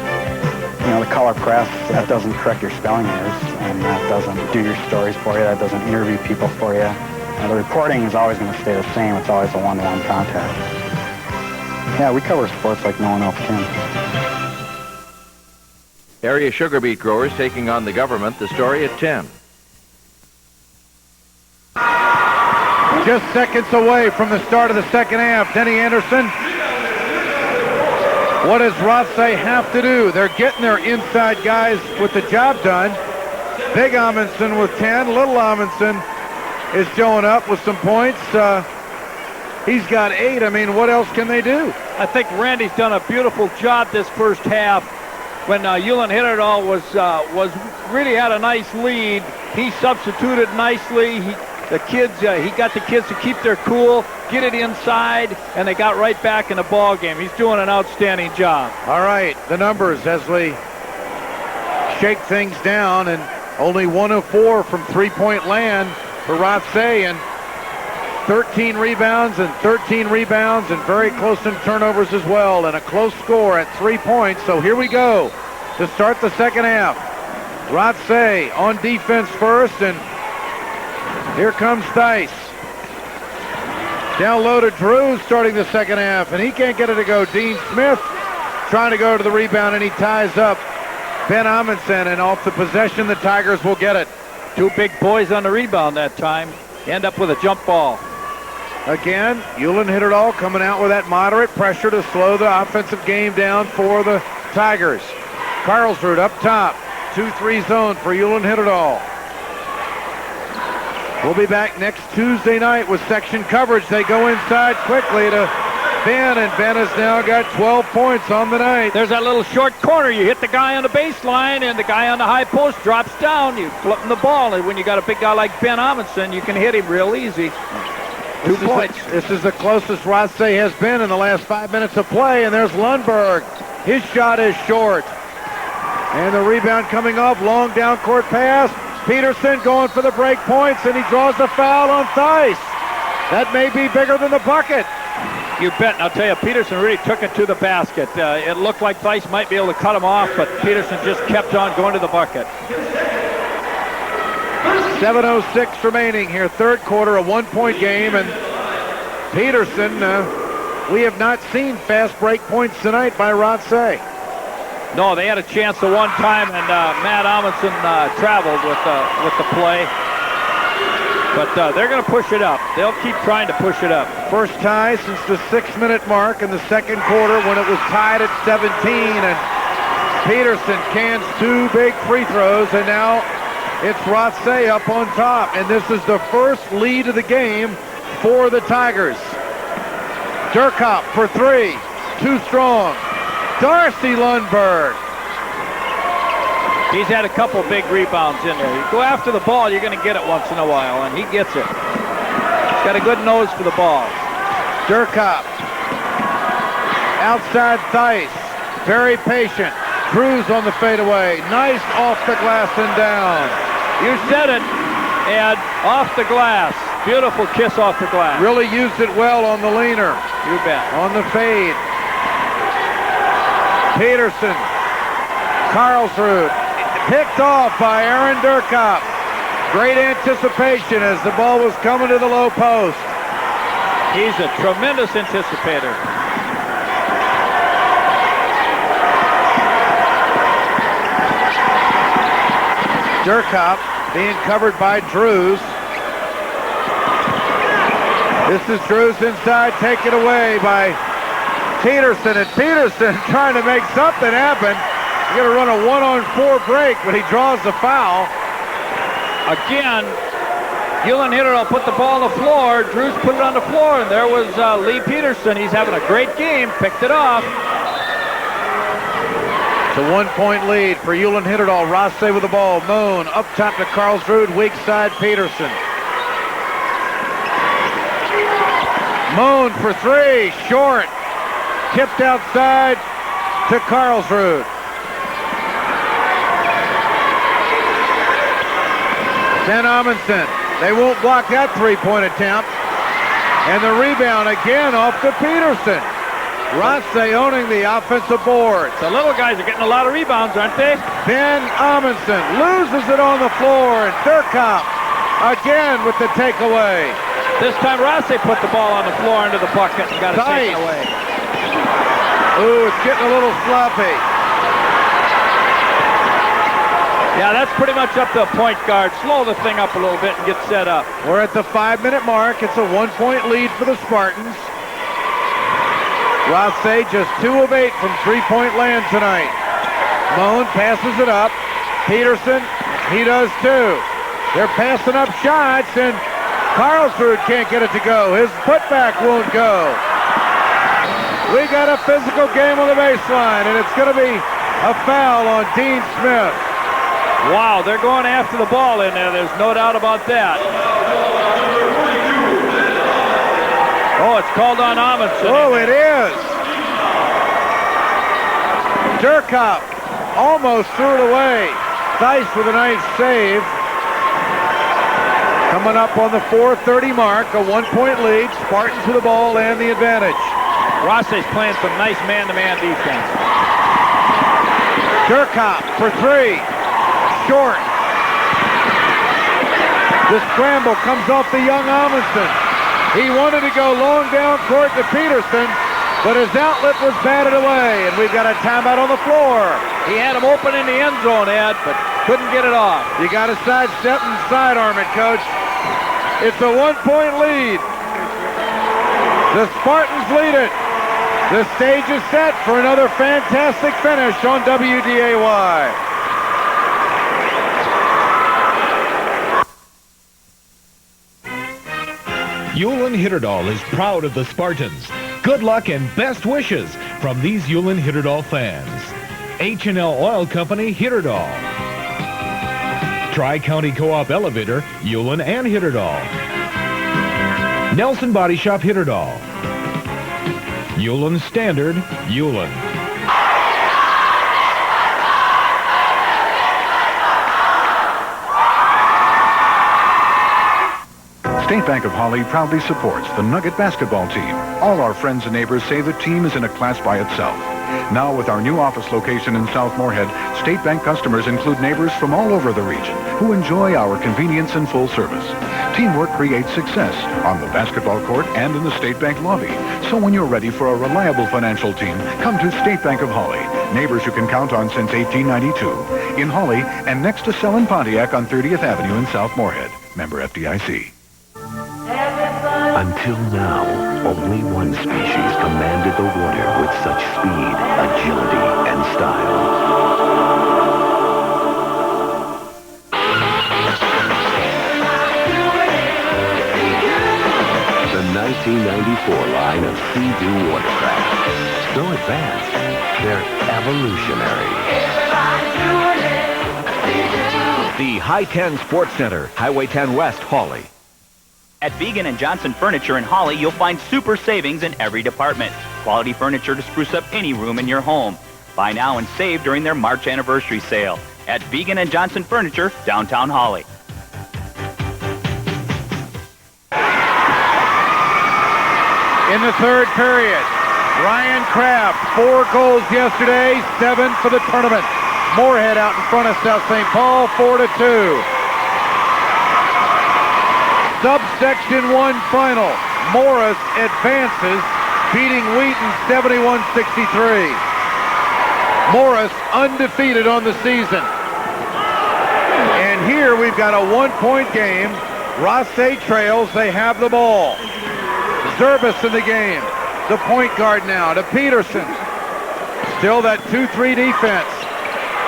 know, the color press, that doesn't correct your spelling errors, and that doesn't do your stories for you, that doesn't interview people for you. And the reporting is always going to stay the same. It's always a one-to-one contact. Yeah, we cover sports like no one else can. Area sugar beet growers taking on the government. The story at 10. Just seconds away from the start of the second half. Denny Anderson. What does Rothsay have to do? They're getting their inside guys with the job done. Big Amundsen with 10. Little Amundsen is showing up with some points. He's got 8. I mean, what else can they do? I think Randy's done a beautiful job this first half. When Ulen-Hitterdal was really had a nice lead, he substituted nicely. He got the kids to keep their cool, get it inside, and they got right back in the ball game. He's doing an outstanding job. All right, the numbers as we shake things down, and only 1 of 4 from three-point land for Rothsay, and 13 rebounds and very close in turnovers as well, and a close score at 3 points. So here we go to start the second half. Rothsay on defense first, and here comes Theis. Down low to Drew starting the second half, and he can't get it to go. Dean Smith trying to go to the rebound, and he ties up Ben Amundsen, and off the possession, the Tigers will get it. 2 big boys on the rebound that time. End up with a jump ball. Again, Ulen-Hitterdal coming out with that moderate pressure to slow the offensive game down for the Tigers. Karlsrud up top. 2-3 zone for Ulen-Hitterdal. We'll be back next Tuesday night with section coverage. They go inside quickly to Ben, and Ben has now got 12 points on the night. There's that little short corner. You hit the guy on the baseline, and the guy on the high post drops down. You flip him the ball, and when you got a big guy like Ben Amundsen, you can hit him real easy. 2 points. This is the closest Rothsay has been in the last 5 minutes of play, and there's Lundberg. His shot is short. And the rebound coming off, long down court pass. Peterson going for the break points, and he draws the foul on Theis. That may be bigger than the bucket. You bet. And I'll tell you, Peterson really took it to the basket. It looked like Theis might be able to cut him off, but Peterson just kept on going to the bucket. 7:06 remaining here, third quarter, a 1-point game, and Peterson, we have not seen fast break points tonight by Rothsay. No, they had a chance the one time, and Matt Amundsen traveled with the play. But they're going to push it up. They'll keep trying to push it up. First tie since the 6-minute mark in the second quarter when it was tied at 17, and Peterson cans 2 big free throws, and now it's Rothsay up on top, and this is the first lead of the game for the Tigers. Durkop for 3, too strong. Darcy Lundberg. He's had a couple big rebounds in there. You go after the ball, you're going to get it once in a while, and he gets it. He's got a good nose for the ball. Durkop. Outside Theis. Very patient. Cruz on the fadeaway. Nice off the glass and down. You said it, Ed. Off the glass. Beautiful kiss off the glass. Really used it well on the leaner. You bet. On the fade. Peterson. Karlsruhe picked off by Aaron Durkop. Great anticipation as the ball was coming to the low post. He's a tremendous anticipator. Durkop being covered by Drews. This is Drews inside, taken away by Peterson, and Peterson trying to make something happen. He's going to run a 1-on-4 break, but he draws the foul. Again, Ulen-Hitterdal put the ball on the floor. Drews put it on the floor, and there was Lee Peterson. He's having a great game, picked it off. It's a 1-point lead for Ulen-Hitterdal. Rothsay with the ball. Moon up top to Karlsruhe, weak side Peterson. Moon for three, short. Tipped outside to Karlsruhe. Then Amundsen. They won't block that three-point attempt. And the rebound again off to Peterson. Rothsay owning the offensive board. The little guys are getting a lot of rebounds, aren't they? Then Amundsen loses it on the floor, and Durkop again with the takeaway. This time Rothsay put the ball on the floor into the bucket and got it taken away. Ooh, it's getting a little sloppy. Yeah, that's pretty much up to a point guard. Slow the thing up a little bit and get set up. We're at the 5-minute mark. It's a 1-point lead for the Spartans. Rothsay just 2 of 8 from three-point land tonight. Moan passes it up. Peterson, he does too. They're passing up shots, and Karlsruhe can't get it to go. His putback won't go. We got a physical game on the baseline, and it's going to be a foul on Dean Smith. Wow, they're going after the ball in there. There's no doubt about that. Oh, it's called on Amundsen. Oh, it is. Durkop almost threw it away. Theis with a nice save. Coming up on the 4:30 mark, a 1-point lead. Spartans with the ball and the advantage. Rothsay's playing some nice man-to-man defense. Durkop for three. Short. The scramble comes off the young Amundsen. He wanted to go long down court to Peterson, but his outlet was batted away, and we've got a timeout on the floor. He had him open in the end zone, Ed, but couldn't get it off. You got to sidestep and sidearm it, Coach. It's a 1-point lead. The Spartans lead it. The stage is set for another fantastic finish on WDAY. Ulen-Hitterdal is proud of the Spartans. Good luck and best wishes from these Ulen-Hitterdal fans. H&L Oil Company, Hitterdal. Tri-County Co-op Elevator, Ulen and Hitterdal. Nelson Body Shop, Hitterdal. Ulen Standard, Ulen. State Bank of Holly proudly supports the Nugget basketball team. All our friends and neighbors say the team is in a class by itself. Now with our new office location in South Moorhead, State Bank customers include neighbors from all over the region who enjoy our convenience and full service. Teamwork creates success on the basketball court and in the State Bank lobby. So when you're ready for a reliable financial team, come to State Bank of Holly. Neighbors you can count on since 1892. In Holly and next to Sell Pontiac on 30th Avenue in South Moorhead. Member FDIC. Until now, only one species commanded the water with such speed, agility, and style. The 1994 line of Sea-Doo watercraft. So advanced, they're evolutionary. The High-10 Sports Center, Highway 10 West, Hawley. At Vegan & Johnson Furniture in Hawley, you'll find super savings in every department. Quality furniture to spruce up any room in your home. Buy now and save during their March anniversary sale at Vegan & Johnson Furniture, downtown Hawley. In the third period, Ryan Kraft, 4 goals yesterday, 7 for the tournament. Moorhead out in front of South St. Paul, 4-2. Subsection 1 final. Morris advances, beating Wheaton 71-63. Morris undefeated on the season. And here we've got a 1-point game. Rothsay trails. They have the ball. Zerbis in the game. The point guard now to Peterson. Still that 2-3 defense.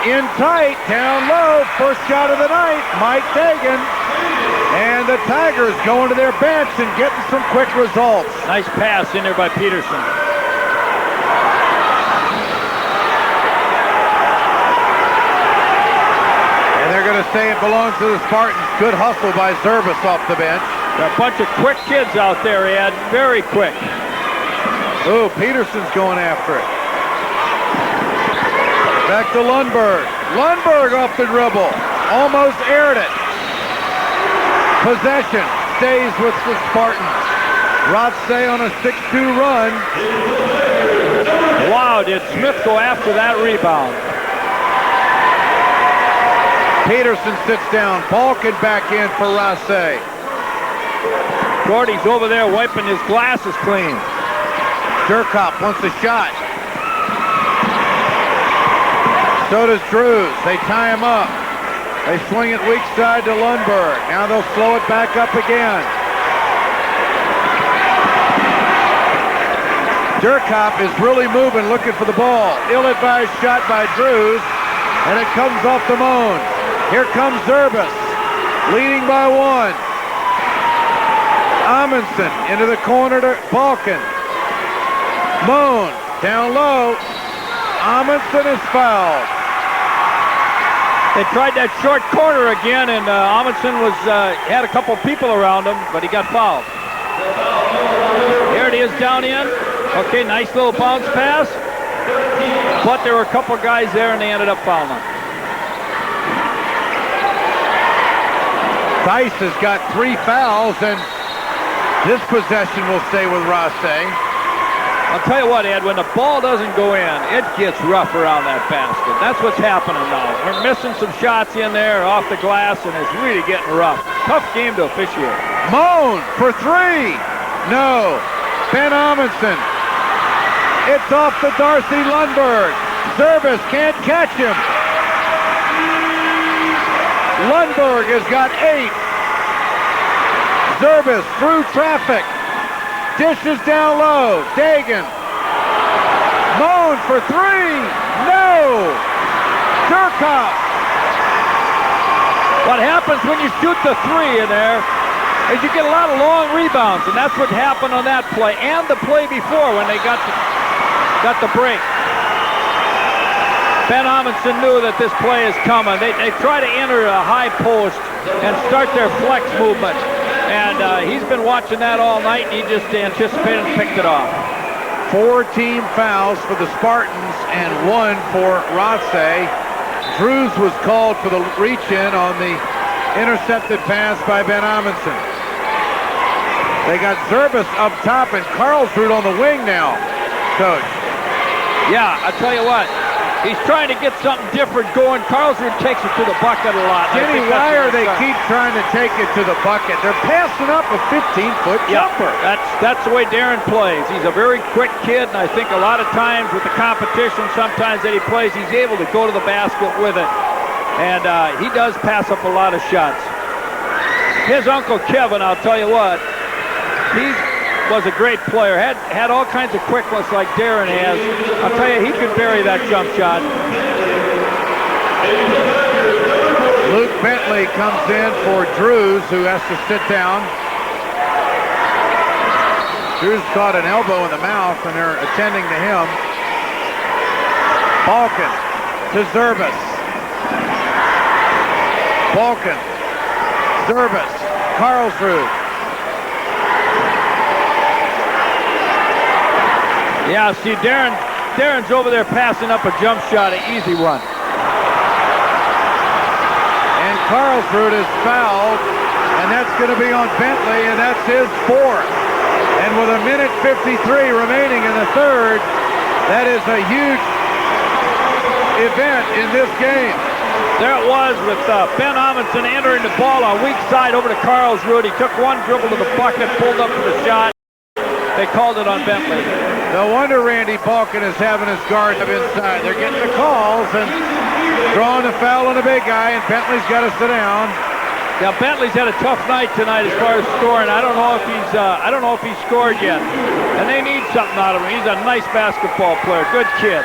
In tight, down low. First shot of the night, Mike Dagan. And the Tigers going to their bench and getting some quick results. Nice pass in there by Peterson. And they're going to say it belongs to the Spartans. Good hustle by Zerbis off the bench. There are a bunch of quick kids out there, Ed. Very quick. Oh, Peterson's going after it. Back to Lundberg. Lundberg off the dribble. Almost aired it. Possession stays with the Spartans. Rothsay on a 6-2 run. Wow, did Smith go after that rebound. Peterson sits down. Balkin back in for Rothsay. Gordy's over there wiping his glasses clean. Durkop wants a shot. So does Drews. They tie him up. They swing it weak side to Lundberg. Now they'll slow it back up again. Durkop is really moving, looking for the ball. Ill-advised shot by Drews, and it comes off the Moan. Here comes Zerbis, leading by 1. Amundsen into the corner to Balkin. Moan down low. Amundsen is fouled. They tried that short corner again, and Amundsen had a couple people around him, but he got fouled. Here it is down in. Okay, nice little bounce pass. But there were a couple guys there, and they ended up fouling him. Theis has got 3 fouls, and this possession will stay with Rothsay. I'll tell you what, Ed, when the ball doesn't go in, it gets rough around that basket. That's what's happening now. We're missing some shots in there off the glass, and it's really getting rough. Tough game to officiate. Moan for 3. No. Ben Amundsen. It's off to Darcy Lundberg. Zerbis can't catch him. Lundberg has got 8. Zerbis through traffic. Dishes down low. Dagan. Moan for 3. No. Durkop. What happens when you shoot the 3 in there is you get a lot of long rebounds, and that's what happened on that play and the play before when they got the break. Ben Amundsen knew that this play is coming. They try to enter a high post and start their flex movement. And he's been watching that all night, and he just anticipated and picked it off. 4 team fouls for the Spartans and 1 for Rothsay. Drews was called for the reach-in on the intercepted pass by Ben Amundsen. They got Zerbis up top and Karlsrud on the wing now, Coach. Yeah, I tell you what. He's trying to get something different going. Karlsrud takes it to the bucket a lot. Jenny, why are they keep trying to take it to the bucket? They're passing up a 15-foot jumper. That's the way Darren plays. He's a very quick kid, and I think a lot of times with the competition sometimes that he plays, he's able to go to the basket with it. And he does pass up a lot of shots. His uncle Kevin, I'll tell you what, he was a great player. Had all kinds of quickness like Darren has. I'll tell you, he could bury that jump shot. Luke Bentley comes in for Drews, who has to sit down. Drews caught an elbow in the mouth, and they're attending to him. Balkin to Zerbis. Balkin, Zerbis, Karlsrud. Yeah, see, Darren's over there passing up a jump shot, an easy one. And Karlsrud is fouled, and that's going to be on Bentley, and that's his 4th. And with 1:53 remaining in the third, that is a huge event in this game. There it was with Ben Amundsen entering the ball on weak side over to Karlsrud. He took one dribble to the bucket, pulled up for the shot. They called it on Bentley. No wonder Randy Balkin is having his guard up inside. They're getting the calls and drawing a foul on the big guy, and Bentley's got to sit down. Yeah, Bentley's had a tough night tonight as far as scoring. I don't know if he's scored yet, and they need something out of him. He's a nice basketball player, good kid.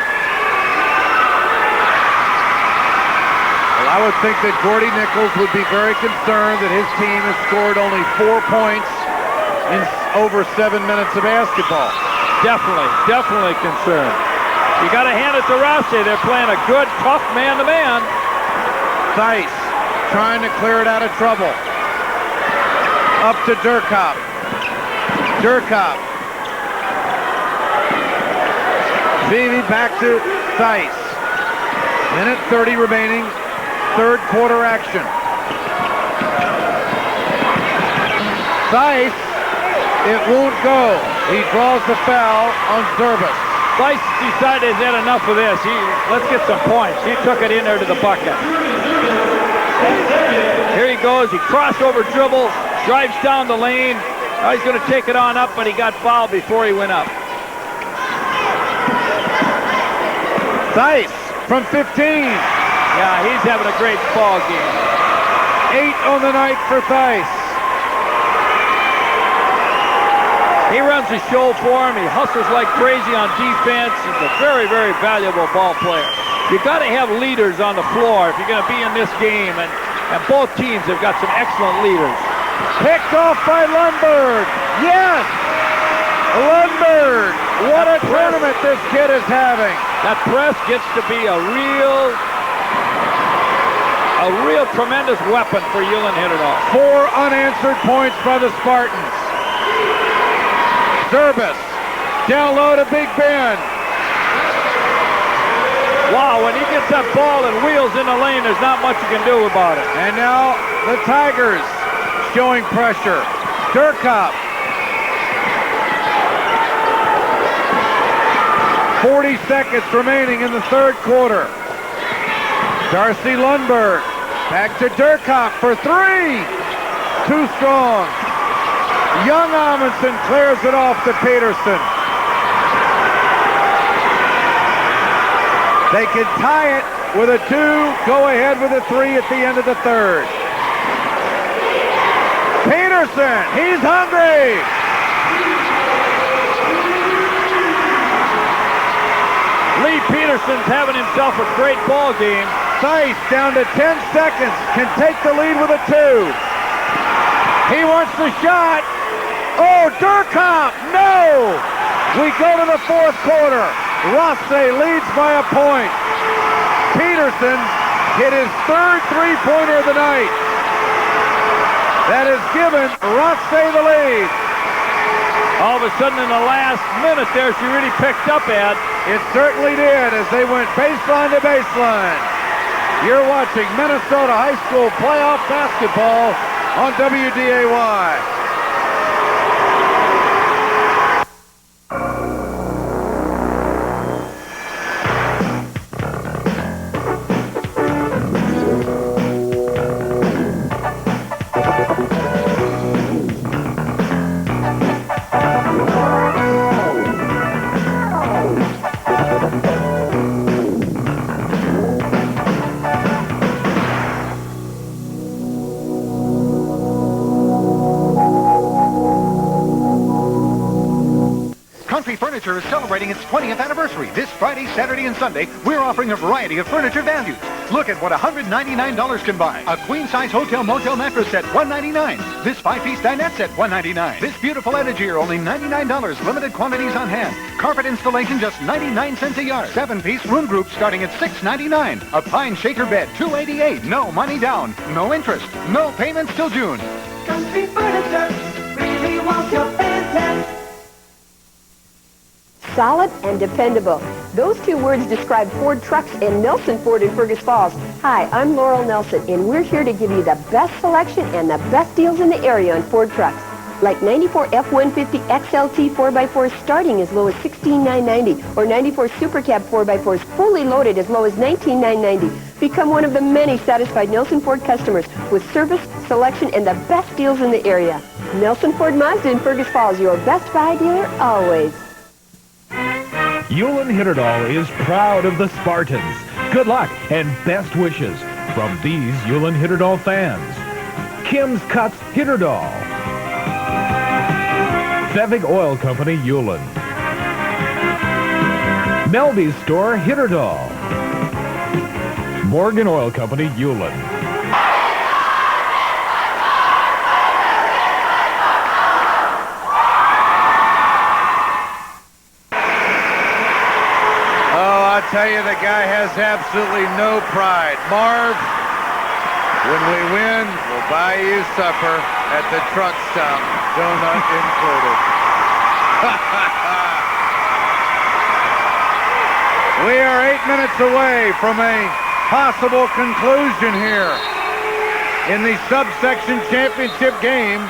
Well, I would think that Gordy Nichols would be very concerned that his team has scored only 4 points in over 7 minutes of basketball. Definitely concerned. You got to hand it to Rothsay. They're playing a good, tough man-to-man. Theis trying to clear it out of trouble. Up to Durkop. Durkop. Vivi back to Theis. Minute 30 remaining. Third quarter action. Theis, it won't go. He draws the foul on Zerbis. Theis decided he's had enough of this. Let's get some points. He took it in there to the bucket. Here he goes. He crossover dribble, drives down the lane. Now he's going to take it on up, but he got fouled before he went up. Theis from 15. Yeah, he's having a great ball game. 8 on the night for Theis. He runs the show for him. He hustles like crazy on defense. He's a very, very valuable ball player. You got to have leaders on the floor if you're going to be in this game, and both teams have got some excellent leaders. Picked off by Lundberg. Yes! Lundberg! What a tournament this kid is having. That press gets to be a real tremendous weapon for Ulen-Hitterdal. 4 unanswered points by the Spartans. Zerbis down low to Big Ben. Wow, when he gets that ball and wheels in the lane, there's not much you can do about it. And now the Tigers showing pressure. Durkop. 40 seconds remaining in the third quarter. Darcy Lundberg back to Durkop for 3. Too strong. Young Amundsen clears it off to Peterson. They can tie it with a 2, go ahead with a 3 at the end of the third. Peterson, he's hungry. Lee Peterson's having himself a great ball game. Theis down to 10 seconds, can take the lead with a 2. He wants the shot. Oh, Durkop, no! We go to the fourth quarter. Rothsay leads by a point. Peterson hit his third three-pointer of the night. That has given Rothsay the lead. All of a sudden in the last minute there, she really picked up, Ed. It certainly did as they went baseline to baseline. You're watching Minnesota High School playoff basketball on WDAY. Furniture is celebrating its 20th anniversary. This Friday, Saturday, and Sunday, we're offering a variety of furniture values. Look at what $199 can buy. A queen-size hotel motel mattress set, $199. This 5-piece dinette set, $199. This beautiful Etagere, only $99. Limited quantities on hand. Carpet installation, just 99 cents a yard. 7-piece room group starting at $699. A pine shaker bed, $288. No money down. No interest. No payments till June. Country Furniture really wants your business. Solid and dependable. Those 2 words describe Ford Trucks and Nelson Ford in Fergus Falls. Hi, I'm Laurel Nelson, and we're here to give you the best selection and the best deals in the area on Ford Trucks. like 94 F-150 XLT 4x4 starting as low as $16,990, or 94 Super Cab 4x4s fully loaded as low as $19,990. Become one of the many satisfied Nelson Ford customers with service, selection, and the best deals in the area. Nelson Ford Mazda in Fergus Falls, your Best Buy dealer always. Ulen-Hitterdal is proud of the Spartans. Good luck and best wishes from these Ulen-Hitterdal fans. Kim's Cuts Hitterdal. Fevig Oil Company, Ulen. Melby's Store, Hitterdal. Morgan Oil Company, Ulen. I tell you, the guy has absolutely no pride. Marv, when we win, we'll buy you supper at the truck stop, donut included. We are 8 minutes away from a possible conclusion here in the subsection championship game.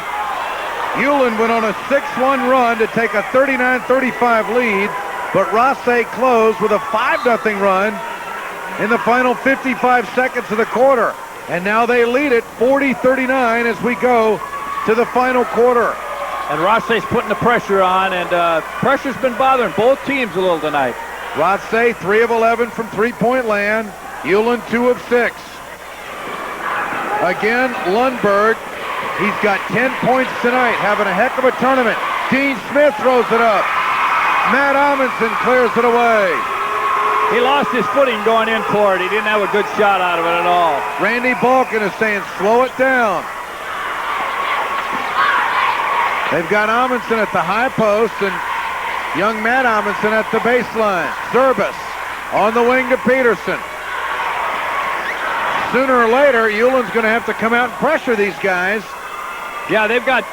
Ulen went on a 6-1 run to take a 39-35 lead. But Rothsay closed with a 5-0 run in the final 55 seconds of the quarter. And now they lead it 40-39 as we go to the final quarter. And Rothsay's putting the pressure on, and pressure's been bothering both teams a little tonight. Rothsay 3 of 11 from three-point land. Ulen 2 of 6. Again, Lundberg, he's got 10 points tonight, having a heck of a tournament. Dean Smith throws it up. Matt Amundsen clears it away. He lost his footing going in for it. He didn't have a good shot out of it at all. Randy Balkin is saying, slow it down. They've got Amundsen at the high post and young Matt Amundsen at the baseline. Zerbis on the wing to Peterson. Sooner or later, Ulen's going to have to come out and pressure these guys. Yeah, they've got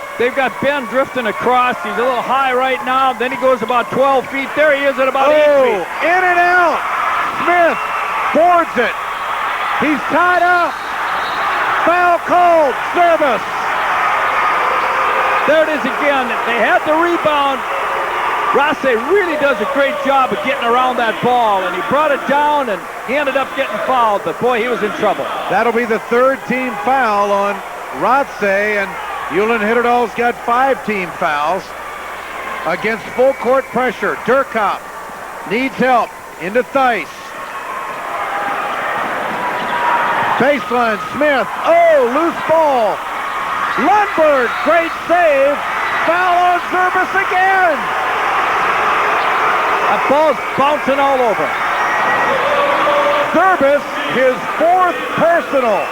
Ben drifting across. He's a little high right now. Then he goes about 12 feet. There he is at about 8 feet. In and out. Smith boards it. He's tied up. Foul called. Service. There it is again. They had the rebound. Rothsay really does a great job of getting around that ball, and he brought it down, and he ended up getting fouled. But boy, he was in trouble. That'll be the third team foul on Rothsay, and Ulen-Hitterdal's got 5 team fouls against full court pressure. Durkop needs help into Theis. Baseline, Smith. Oh, loose ball. Lundberg, great save. Foul on Zerbis again. That ball's bouncing all over. Zerbis, his 4th personal.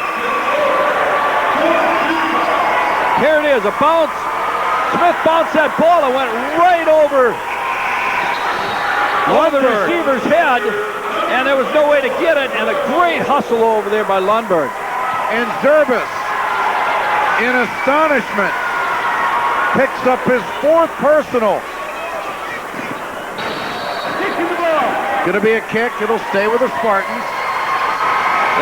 Here it is, a bounce. Smith bounced that ball and went right over the receiver's head, and there was no way to get it, and a great hustle over there by Lundberg. And Zerbis, in astonishment, picks up his 4th personal. Gonna be a kick. It'll stay with the Spartans.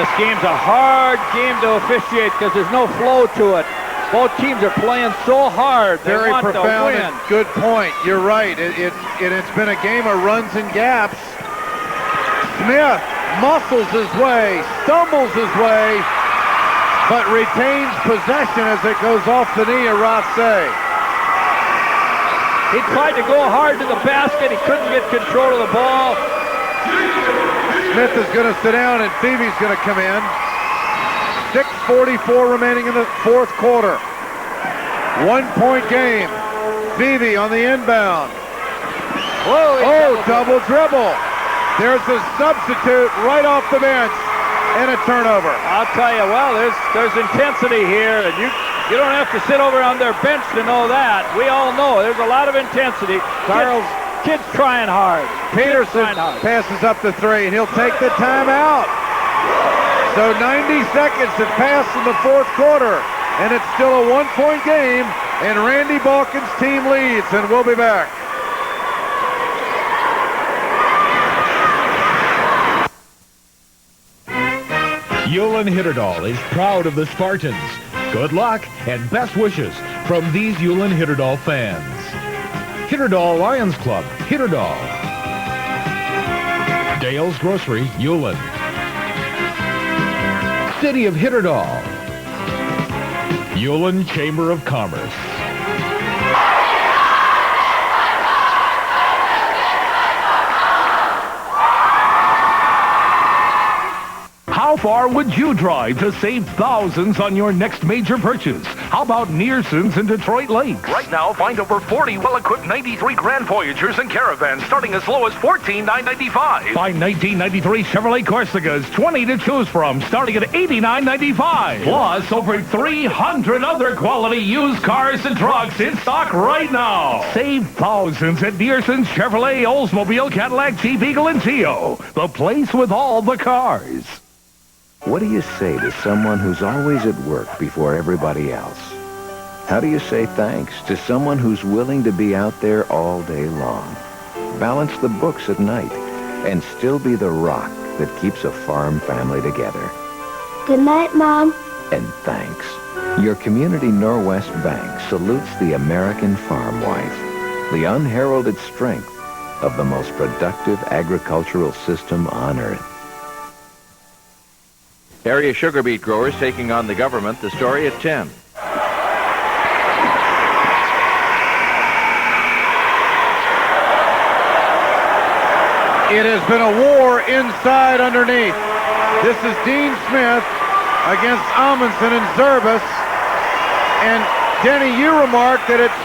This game's a hard game to officiate because there's no flow to it. Both teams are playing so hard. They Very want profound to win. and good point. You're right. It's been a game of runs and gaps. Smith muscles his way, stumbles his way, but retains possession as it goes off the knee of Rothsay. He tried to go hard to the basket. He couldn't get control of the ball. Smith is going to sit down and Phoebe's going to come in. 6:44 remaining in the 4th quarter. 1-point game. Phoebe on the inbound. Whoa, double dribble. There's a substitute right off the bench and a turnover. I'll tell you, well, there's intensity here, and you don't have to sit over on their bench to know that. We all know there's a lot of intensity. Kids trying hard. Peterson passes up the 3, and he'll take the timeout. So 90 seconds have passed in the 4th quarter, and it's still a 1-point game, and Randy Balkin's team leads, and we'll be back. Ulen-Hitterdal is proud of the Spartans. Good luck and best wishes from these Ulen-Hitterdal fans. Hitterdal Lions Club, Hitterdal. Dale's Grocery, Ulen. City of Hitterdal. Ulen Chamber of Commerce. How far would you drive to save thousands on your next major purchase? How about Nearson's in Detroit Lakes? Right now, find over 40 well-equipped 93 Grand Voyagers and Caravans starting as low as $14,995. Find 1993 Chevrolet Corsigas, 20 to choose from, starting at $89.95. Plus, over 300 other quality used cars and trucks in stock right now. Save thousands at Nearson's Chevrolet, Oldsmobile, Cadillac, Jeep, Eagle, and Geo. The place with all the cars. What do you say to someone who's always at work before everybody else? How do you say thanks to someone who's willing to be out there all day long, balance the books at night, and still be the rock that keeps a farm family together? Good night, Mom. And thanks. Your Community Norwest Bank salutes the American farm wife, the unheralded strength of the most productive agricultural system on earth. Area sugar beet growers taking on the government. The story at 10. It has been a war inside underneath. This is Dean Smith against Amundsen and Zerbis. And Denny, you remarked that it's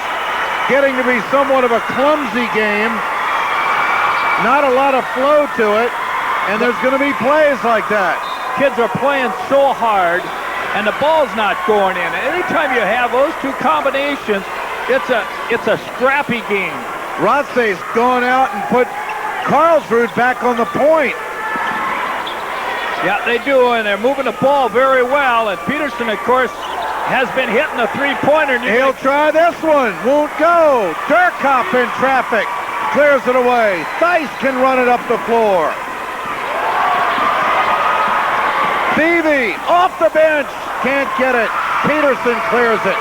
getting to be somewhat of a clumsy game. Not a lot of flow to it. And there's going to be plays like that. Kids are playing so hard, and the ball's not going in. Anytime you have those two combinations, it's a scrappy game. Rothsay's gone out and put Karlsrud back on the point. Yeah, they do, and they're moving the ball very well. And Peterson, of course, has been hitting a three-pointer. He'll try this one. Won't go. Durkop in traffic. Clears it away. Theis can run it up the floor. Beebe off the bench. Can't get it. Peterson clears it.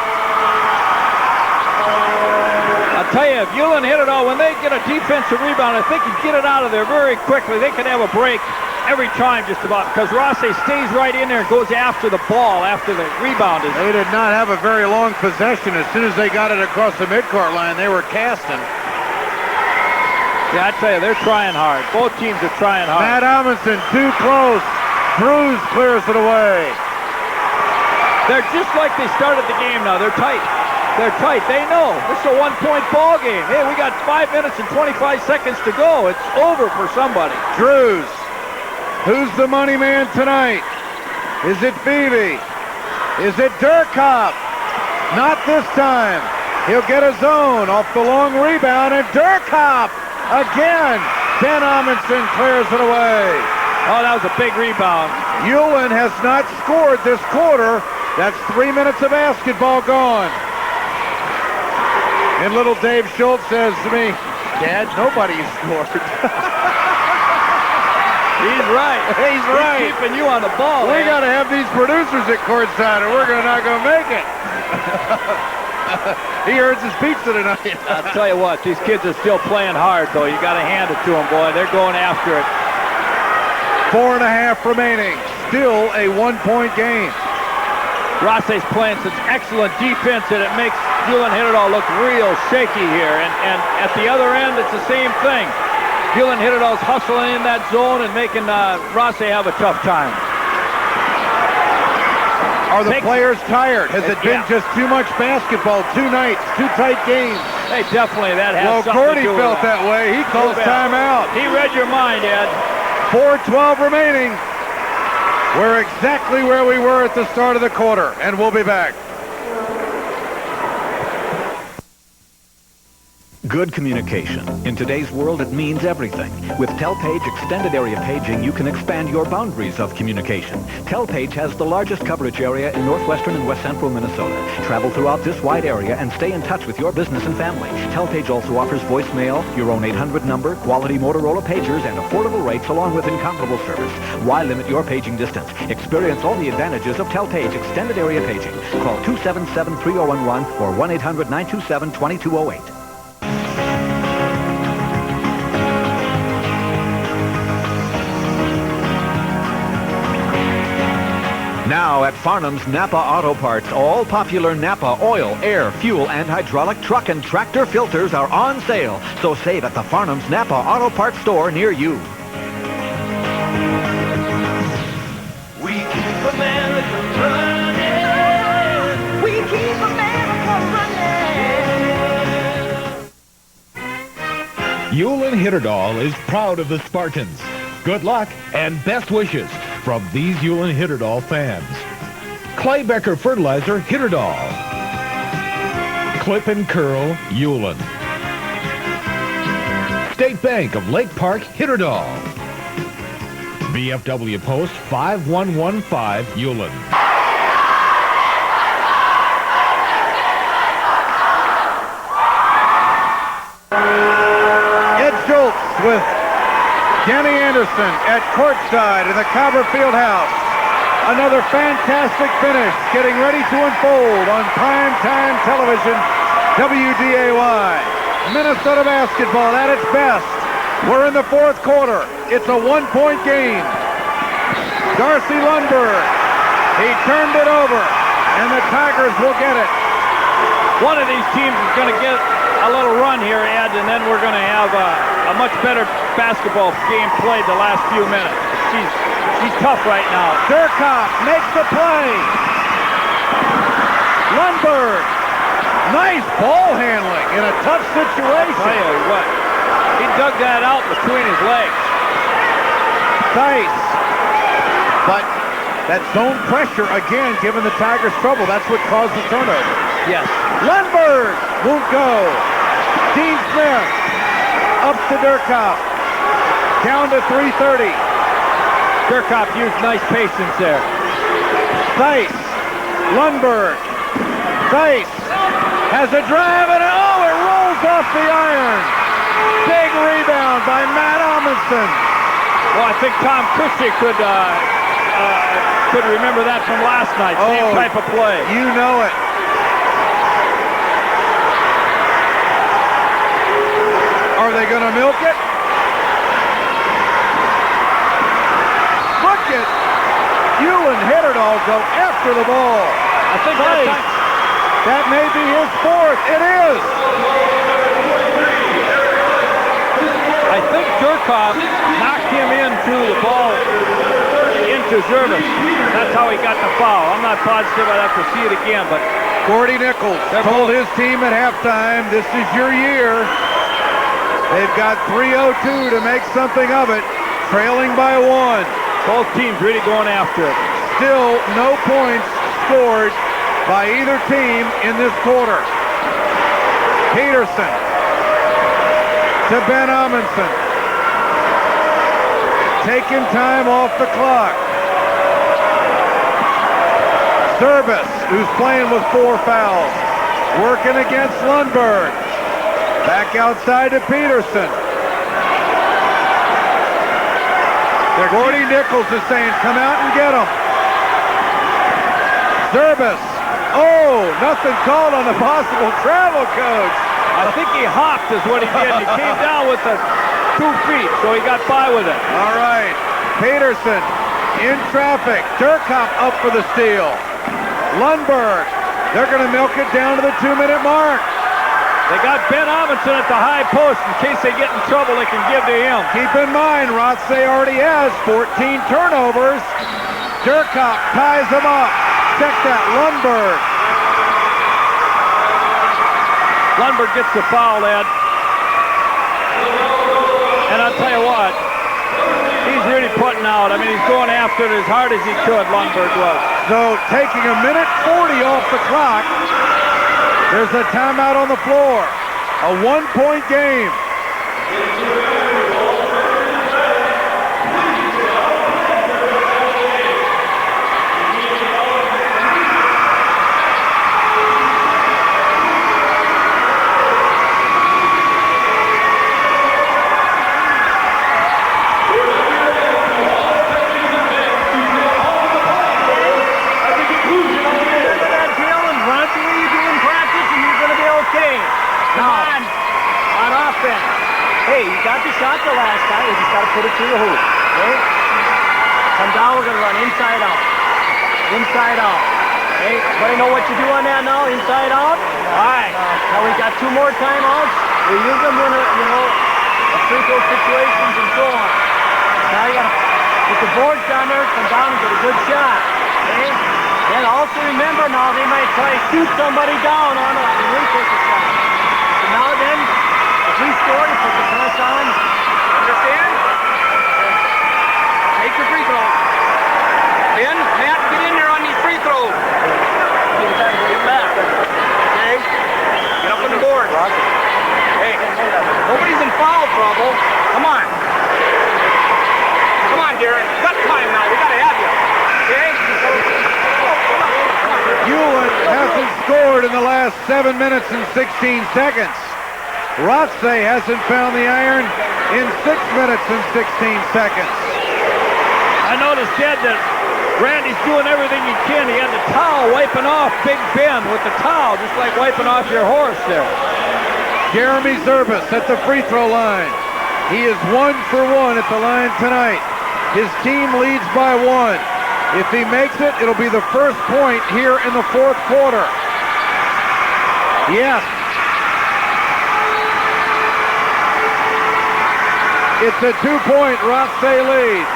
I'll tell you, if Ulen-Hitterdal, when they get a defensive rebound, if they can get it out of there very quickly, they can have a break every time just about, because Rothsay stays right in there and goes after the ball after the rebound is. They did not have a very long possession. As soon as they got it across the midcourt line, they were casting. Yeah, I tell you, they're trying hard. Both teams are trying hard. Matt Amundsen, too close. Cruz clears it away. They're just like they started the game now. They're tight. They're tight. They know. This is a one-point ball game. Hey, we got 5 minutes and 25 seconds to go. It's over for somebody. Drews. Who's the money man tonight? Is it Beebe? Is it Durkop? Not this time. He'll get his own off the long rebound, and Durkop again. Ben Amundsen clears it away. Oh, that was a big rebound. Ulen has not scored this quarter. That's 3 minutes of basketball gone. And little Dave Schultz says to me, Dad, nobody scored. He's right. He's right. He's keeping you on the ball. We got to have these producers at courtside, or we're not going to make it. He earns his pizza tonight. I'll tell you what, these kids are still playing hard, though. You got to hand it to them, boy. They're going after it. 4.5 remaining. Still a one-point game. Rothsay's playing such excellent defense that it makes Ulen-Hitterdal look real shaky here. And at the other end, it's the same thing. Ulen-Hitterdal's hustling in that zone and making Rothsay have a tough time. Are the players tired? Has it been just too much basketball, 2 nights, 2 tight games? Hey, definitely that has well, something Gordy to do with felt that way. He calls timeout. He read your mind, Ed. 4:12 remaining. We're exactly where we were at the start of the quarter, and we'll be back. Good communication. In today's world, it means everything. With Telpage Extended Area Paging, you can expand your boundaries of communication. Telpage has the largest coverage area in northwestern and west central Minnesota. Travel throughout this wide area and stay in touch with your business and family. Telpage also offers voicemail, your own 800 number, quality Motorola pagers, and affordable rates along with incomparable service. Why limit your paging distance? Experience all the advantages of Telpage Extended Area Paging. Call 277-3011 or 1-800-927-2208. Now at Farnham's Napa Auto Parts, all popular Napa oil, air, fuel, and hydraulic truck and tractor filters are on sale. So save at the Farnham's Napa Auto Parts store near you. We keep America running. We keep America running. Ulen-Hitterdal is proud of the Spartans. Good luck and best wishes from these Ulen-Hitterdal fans. Claybecker Fertilizer, Hitterdal. Clip and Curl, Ulen. State Bank of Lake Park, Hitterdal. VFW Post 5115, Ulen. Ed Schultz with Danny Anderson at courtside in the Cobber Fieldhouse. Another fantastic finish getting ready to unfold on primetime television, WDAY. Minnesota basketball at its best. We're in the fourth quarter. It's a one-point game. Darcy Lundberg, he turned it over, and the Tigers will get it. One of these teams is going to get a little run here, Ed, and then we're going to have a much better basketball game played the last few minutes. She's tough right now. Durkoff makes the play. Lundberg, nice ball handling in a tough situation. I'll tell you what, he dug that out between his legs. Tice, but that zone pressure again, giving the Tigers trouble. That's what caused the turnover. Yes. Lundberg won't go. Dean Smith up to Durkoff. Down to 3:30. Durkoff used nice patience there. Tice, Lundberg. Tice has a drive and it rolls off the iron. Big rebound by Matt Amundsen. Well, I think Tom Christie could remember that from last night. Same type of play. You know it. Are they going to milk it? Look at Ulen-Hitterdal go after the ball. I think that may be his fourth. It is. I think Durkoff knocked him into the ball, into Zervis. That's how he got the foul. I'm not positive. I'd have to see it again, but Gordy Nichols told his team at halftime, this is your year. They've got 3:02 to make something of it, trailing by one. Both teams really going after it. Still no points scored by either team in this quarter. Peterson to Ben Amundsen. Taking time off the clock. Zervis, who's playing with 4 fouls, working against Lundberg. Back outside to Peterson. Gordy Nichols is saying, come out and get him. Zervis. Oh, nothing called on the possible travel, coach. I think he hopped is what he did. He came down with the 2 feet, so he got by with it. All right. Peterson in traffic. Durkoff up for the steal. Lundberg. They're going to milk it down to the 2-minute mark. They got Ben Amundsen at the high post. In case they get in trouble, they can give to him. Keep in mind, Rothsay already has 14 turnovers. Durkoff ties them up. Check that, Lundberg. Lundberg gets the foul, Ed. And I'll tell you what, he's really putting out. I mean, he's going after it as hard as he could, Lundberg was. So taking 1:40 off the clock. There's a timeout on the floor. A one-point game. Hey, you got the shot the last time. You just got to put it through the hoop. Okay? Come down. We're going to run inside out. Inside out. Okay? Everybody know what you do on that now? Inside out? All right. Now we got 2 more timeouts. We use them when, free throw situations and so on. Now you got to put the boards down there, come down and get a good shot. Okay? Then also remember now, they might try to shoot somebody down on it and we take a shot. So now then, if we score, you put the press on. Understand? Take the free throw. Ben, Matt, get in there on these free throws. Get back. Okay? Get up on the board. Hey, nobody's in foul trouble. Come on. Come on, Darren. Cut time now. We got to have you. Okay? Ulen hasn't scored in the last 7 minutes and 16 seconds. Rothsay hasn't found the iron in 6 minutes and 16 seconds. I noticed, Ted, that Randy's doing everything he can. He had the towel wiping off Big Ben with the towel, just like wiping off your horse there. Jeremy Zervis at the free throw line. He is 1 for 1 at the line tonight. His team leads by 1. If he makes it, it'll be the first point here in the 4th quarter. Yes. It's a 2-point Rothsay lead.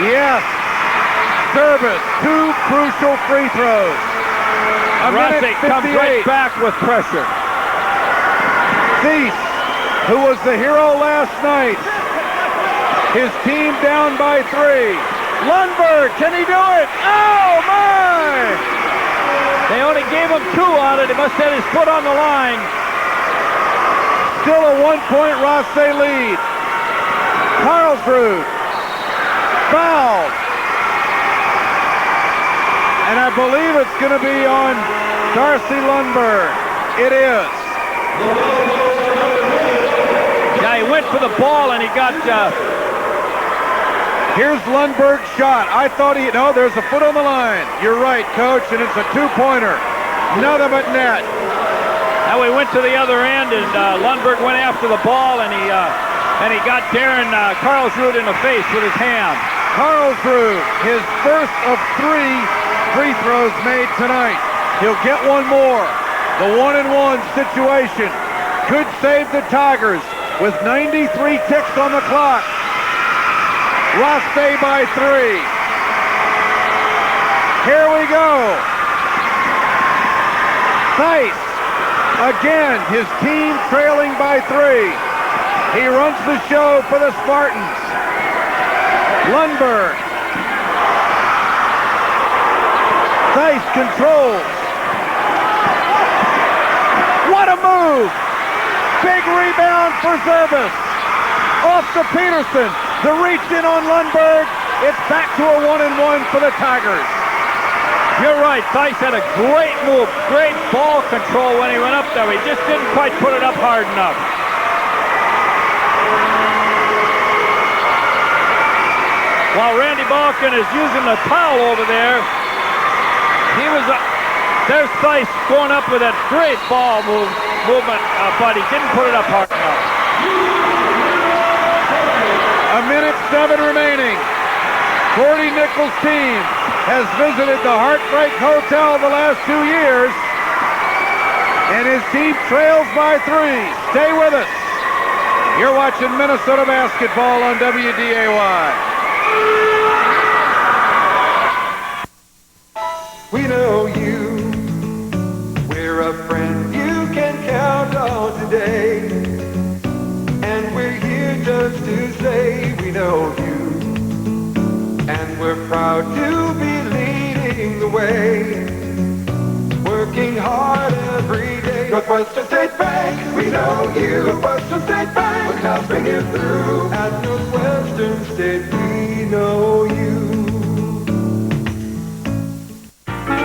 Yes. Service, 2 crucial free throws. Rothsay comes right back with pressure. Thies, who was the hero last night. His team down by 3. Lundberg, can he do it? Oh, my! They only gave him 2 on it. He must have his foot on the line. Still a 1-point Rothsay lead. Karlsrud fouled. And I believe it's going to be on Darcy Lundberg. It is. Yeah, he went for the ball and he got... Here's Lundberg's shot. I thought no, there's a foot on the line. You're right, Coach, and it's a 2-pointer. Nothing but net. Now we went to the other end, and Lundberg went after the ball, and he got Darren Karlsrud in the face with his hand. Karlsrud, his first of 3 free throws made tonight. He'll get 1 more. The 1-and-1 situation could save the Tigers with 93 ticks on the clock. Rothsay by 3. Here we go. Thies, again, his team trailing by 3. He runs the show for the Spartans. Lundberg. Thies controls. What a move. Big rebound for Zervis. Off to Peterson. The reach in on Lundberg. It's back to a 1-and-1 for the Tigers. You're right. Thies had a great move, great ball control when he went up there. He just didn't quite put it up hard enough. While Randy Balkin is using the towel over there, there's Thies going up with that great ball movement, but he didn't put it up hard enough. A minute 7 remaining. Gordy Nichols' team has visited the Heartbreak Hotel the last 2 years, and his team trails by 3. Stay with us. You're watching Minnesota basketball on WDAY. We know you. We're a friend you can count on today. And we're here just to say we know you. proud to be leading the way. Working hard every day. Northwestern State Bank, we know you. Northwestern State Bank, we're helping you through. At Northwestern State, we know you.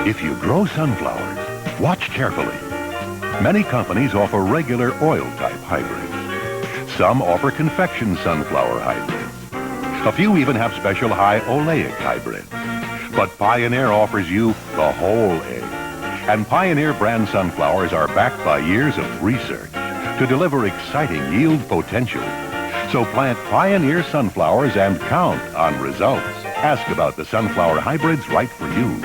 If you grow sunflowers, watch carefully. Many companies offer regular oil-type hybrids. Some offer confection sunflower hybrids. A few even have special high oleic hybrids. But Pioneer offers you the whole egg. And Pioneer brand sunflowers are backed by years of research to deliver exciting yield potential. So plant Pioneer sunflowers and count on results. Ask about the sunflower hybrids right for you.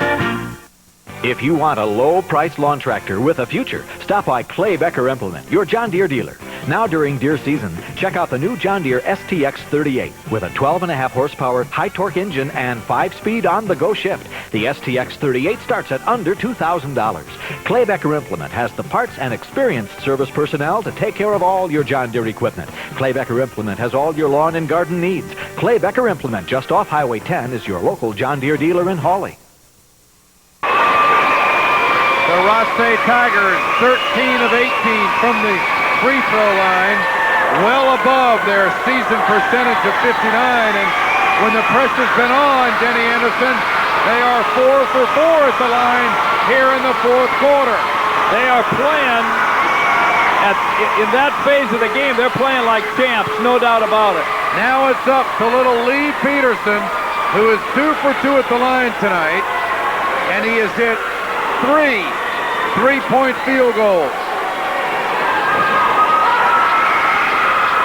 If you want a low-priced lawn tractor with a future, stop by Clay Becker Implement, your John Deere dealer. Now during deer season, check out the new John Deere STX 38 with a 12.5 horsepower high-torque engine and 5-speed on-the-go shift. The STX 38 starts at under $2,000. Clay Becker Implement has the parts and experienced service personnel to take care of all your John Deere equipment. Clay Becker Implement has all your lawn and garden needs. Clay Becker Implement, just off Highway 10, is your local John Deere dealer in Hawley. The Rothsay Tigers, 13 of 18 from the free throw line, well above their season percentage of 59. And when the pressure's been on, Denny Anderson, they are 4 for 4 at the line here in the fourth quarter. They are playing in that phase of the game. They're playing like champs, no doubt about it. Now it's up to little Lee Peterson, who is 2 for 2 at the line tonight, and he has hit 3 three-point field goals.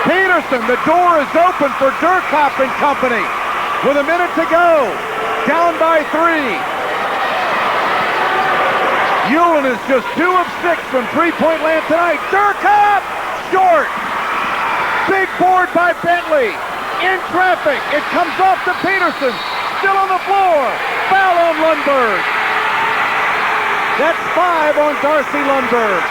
Peterson, the door is open for Durkop and company with a minute to go. Down by 3. Ulen is just 2 of 6 from three-point land tonight. Durkop, short. Big board by Bentley. In traffic. It comes off to Peterson. Still on the floor. Foul on Lundberg. That's 5 on Darcy Lundberg.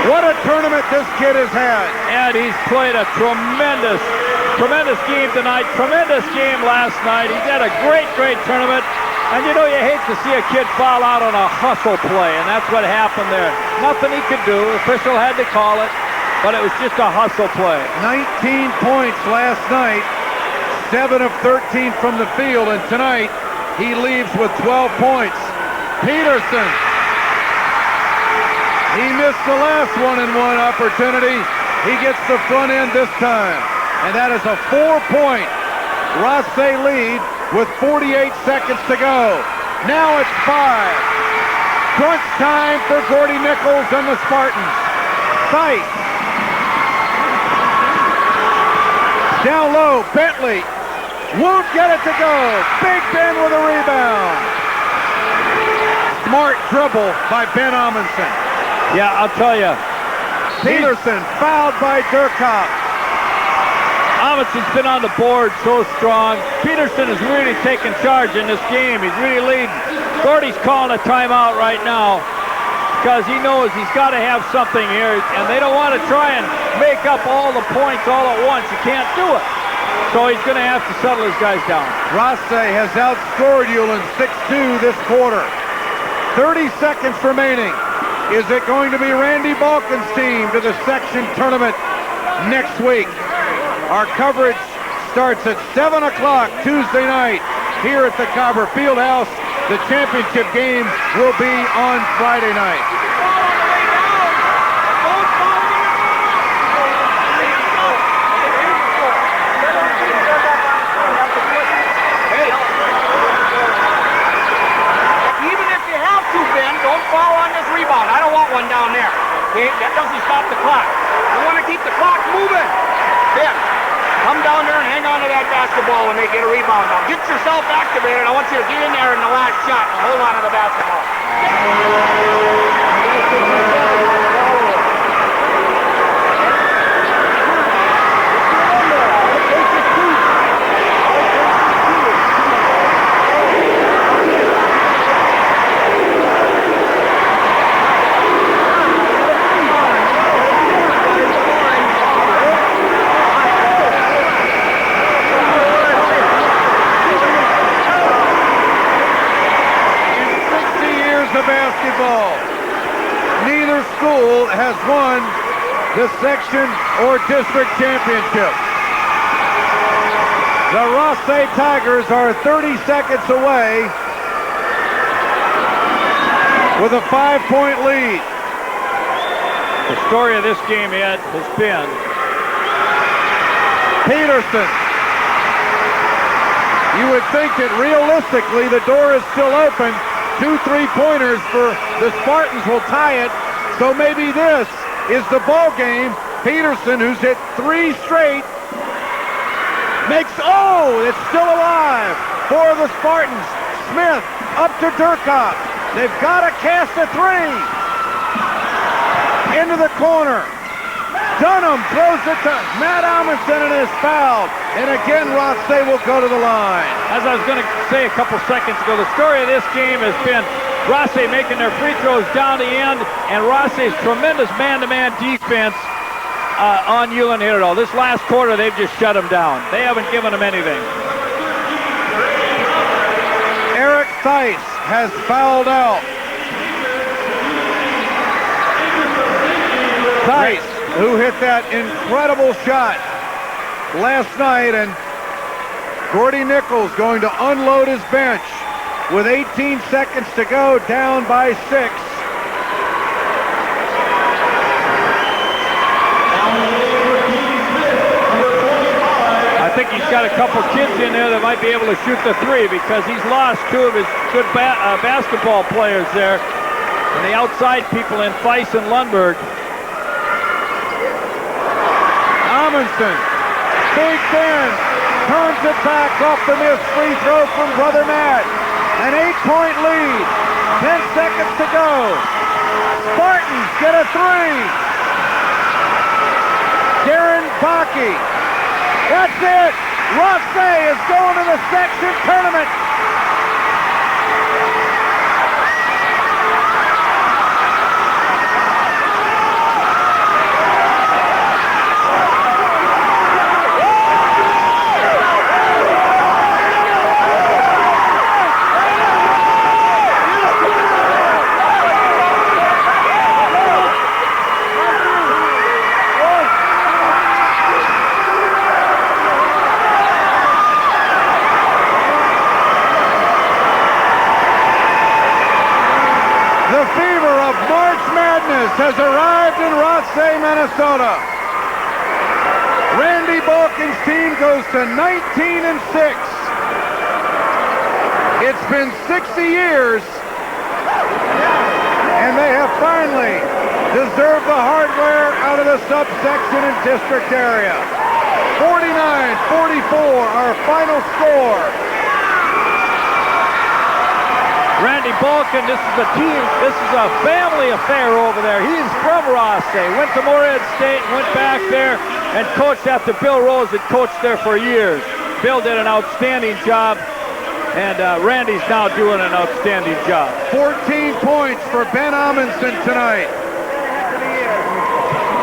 What a tournament this kid has had. And he's played a tremendous game tonight. Tremendous game last night. He's had a great tournament. And you know, you hate to see a kid foul out on a hustle play, and that's what happened there. Nothing he could do. The official had to call it, but it was just a hustle play. 19 points last night. 7 of 13 from the field, and tonight he leaves with 12 points. Peterson. He missed the last one-and-one opportunity. He gets the front end this time. And that is a 4-point Rothsay lead with 48 seconds to go. Now it's 5. Crunch time for Gordy Nichols and the Spartans. Sight. Down low, Bentley. Won't get it to go. Big Ben with a rebound. Smart dribble by Ben Amundsen. Yeah, I'll tell you. Peterson fouled by Durkop. Amundsen's been on the board so strong. Peterson is really taking charge in this game. He's really leading. Gordy's calling a timeout right now because he knows he's got to have something here, and they don't want to try and make up all the points all at once. You can't do it. So he's going to have to settle his guys down. Rothsay has outscored Ulen 6-2 this quarter. 30 seconds remaining. Is it going to be Randy Balkin's team to the section tournament next week? Our coverage starts at 7 o'clock Tuesday night here at the Cobber Fieldhouse. The championship game will be on Friday night. One down there. Okay? That doesn't stop the clock. You want to keep the clock moving. Ben, come down there and hang on to that basketball when they get a rebound now. Get yourself activated. I want you to get in there in the last shot and hold on to the basketball. school has won the section or district championship. The Rothsay Tigers are 30 seconds away with a 5-point lead. The story of this game, Ed, has been Peterson. You would think that realistically the door is still open. 2 3-pointers for the Spartans will tie it. So maybe this is the ball game. Peterson, who's hit 3 straight, makes, it's still alive for the Spartans. Smith up to Durkop. They've got to cast a 3. Into the corner. Dunham throws it to Matt Amundsen and is fouled. And again, Rothsay will go to the line. As I was going to say a couple seconds ago, the story of this game has been Rothsay making their free throws down the end, and Rothsay's tremendous man-to-man defense on Ulen-Hitterdal. This last quarter, they've just shut them down. They haven't given them anything. Eric Theis has fouled out. Theis, who hit that incredible shot last night, and Gordy Nichols going to unload his bench with 18 seconds to go, down by 6. I think he's got a couple kids in there that might be able to shoot the 3 because he's lost 2 of his good basketball players there. And the outside people in Theis and Lundberg. Amundsen, Big Ben, turns it back off the missed free throw from Brother Matt. An 8-point lead, 10 seconds to go. Spartans get a 3. Darren Bakke, that's it. Rothsay is going to the section tournament. Has arrived in Rothsay, Minnesota. Randy Balkin's team goes to 19-6. It's been 60 years, and they have finally deserved the hardware out of the subsection and district area. 49-44, our final score. Randy Balkin, this is a team, this is a family affair over there. He's from Rothsay, went to Moorhead State, went back there and coached after Bill Rose had coached there for years. Bill did an outstanding job, and Randy's now doing an outstanding job. 14 points for Ben Amundsen tonight.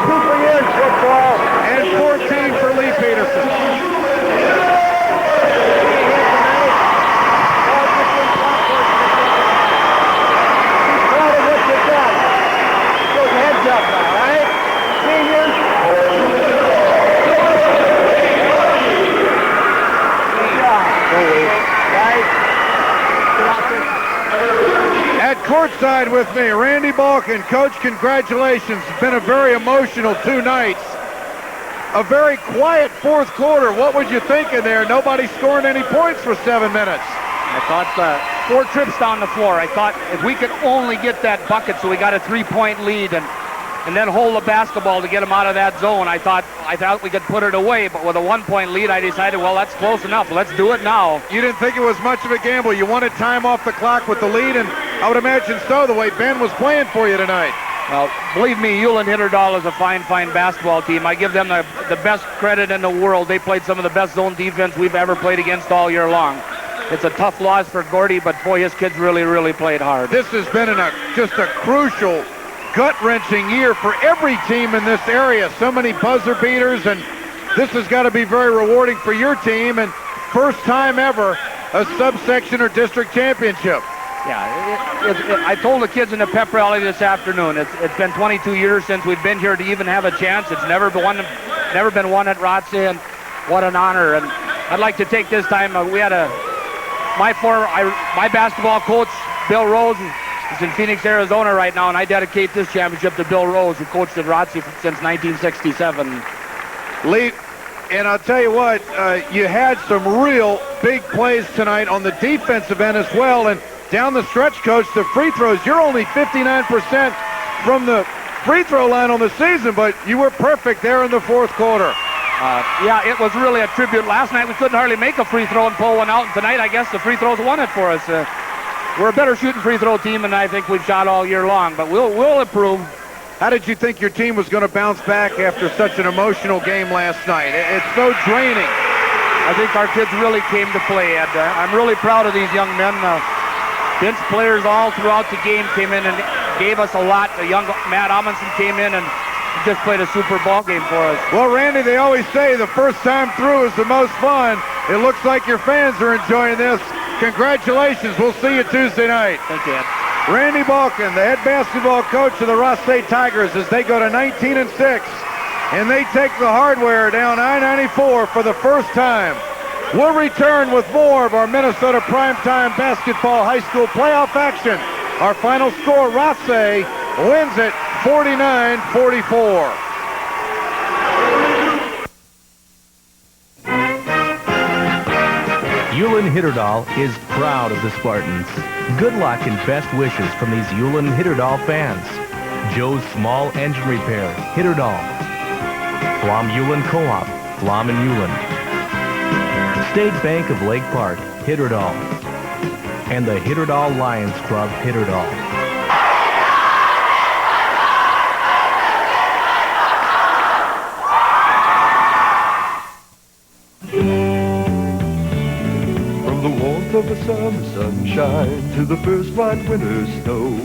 2 for years football. And 14 for Lee Peterson. At courtside with me, Randy Balkin. Coach, congratulations. It's been a very emotional 2 nights. A very quiet 4th quarter. What would you think in there? Nobody scoring any points for 7 minutes. I thought 4 trips down the floor. I thought if we could only get that bucket so we got a 3-point lead and then hold the basketball to get them out of that zone, I thought we could put it away. But with a 1-point lead, I decided, well, that's close enough. Let's do it now. You didn't think it was much of a gamble. You wanted time off the clock with the lead, and I would imagine so, the way Ben was playing for you tonight. Well, believe me, Ulen-Hitterdal is a fine basketball team. I give them the best credit in the world. They played some of the best zone defense we've ever played against all year long. It's a tough loss for Gordy, but boy, his kids really played hard. This has been just a crucial, gut-wrenching year for every team in this area. So many buzzer beaters, and this has got to be very rewarding for your team, and first time ever a subsection or district championship. Yeah, I told the kids in the pep rally this afternoon, it's been 22 years since we've been here to even have a chance. It's never been won at Rothsay, and what an honor. And I'd like to take this time, we had my basketball coach, Bill Rose, is in Phoenix, Arizona right now, and I dedicate this championship to Bill Rose, who coached at Rothsay since 1967. Lee, and I'll tell you what, you had some real big plays tonight on the defensive end as well, and down the stretch, Coach, the free throws, you're only 59% from the free throw line on the season, but you were perfect there in the fourth quarter. Yeah, it was really a tribute. Last night we couldn't hardly make a free throw and pull one out, and tonight I guess the free throws won it for us. We're a better shooting free throw team than I think we've shot all year long, but we'll improve. How did you think your team was going to bounce back after such an emotional game last night? It's so draining. I think our kids really came to play, Ed. I'm really proud of these young men. Bench players all throughout the game came in and gave us a lot. The young Matt Amundsen came in and just played a super ball game for us. Well, Randy, they always say the first time through is the most fun. It looks like your fans are enjoying this. Congratulations. We'll see you Tuesday night. Thank you, Ed. Randy Balkin, the head basketball coach of the Rothsay Tigers, as they go to 19-6, and they take the hardware down I-94 for the first time. We'll return with more of our Minnesota primetime basketball high school playoff action. Our final score, Rothsay wins it 49-44. Ulen-Hitterdal is proud of the Spartans. Good luck and best wishes from these Ulen-Hitterdal fans. Joe's Small Engine Repair, Hitterdal. Flom Ulen Co-op, Flom and Ulen. State Bank of Lake Park, Hitterdal. And the Hitterdal Lions Club, Hitterdal. From the warmth of the summer sunshine to the first white winter snow,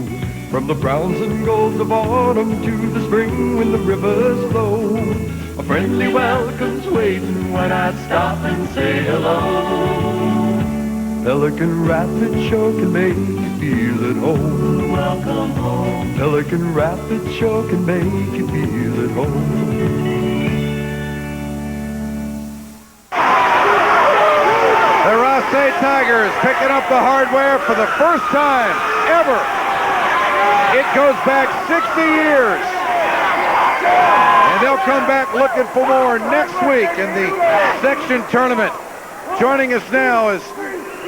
from the browns and golds of autumn to the spring when the rivers flow, a friendly welcome's waiting when I stop and say hello. Pelican Rapids sure can make you feel at home. Welcome home. Pelican Rapids sure can make you feel at home. The Rothsay Tigers picking up the hardware for the first time ever. It goes back 60 years. And they'll come back looking for more next week in the section tournament. Joining us now is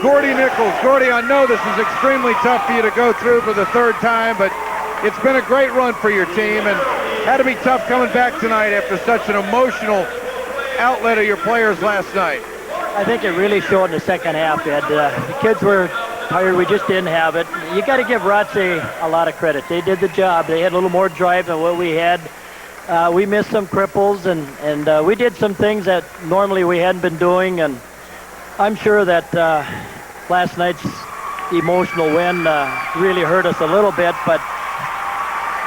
Gordy Nichols. Gordy, I know this is extremely tough for you to go through for the third time, but it's been a great run for your team, and had to be tough coming back tonight after such an emotional outlet of your players last night. I think it really showed in the second half, Ed. The kids were tired. We just didn't have it. You got to give Rothsay a lot of credit. They did the job. They had a little more drive than what we had. We missed some cripples, and we did some things that normally we hadn't been doing, and I'm sure that last night's emotional win really hurt us a little bit, but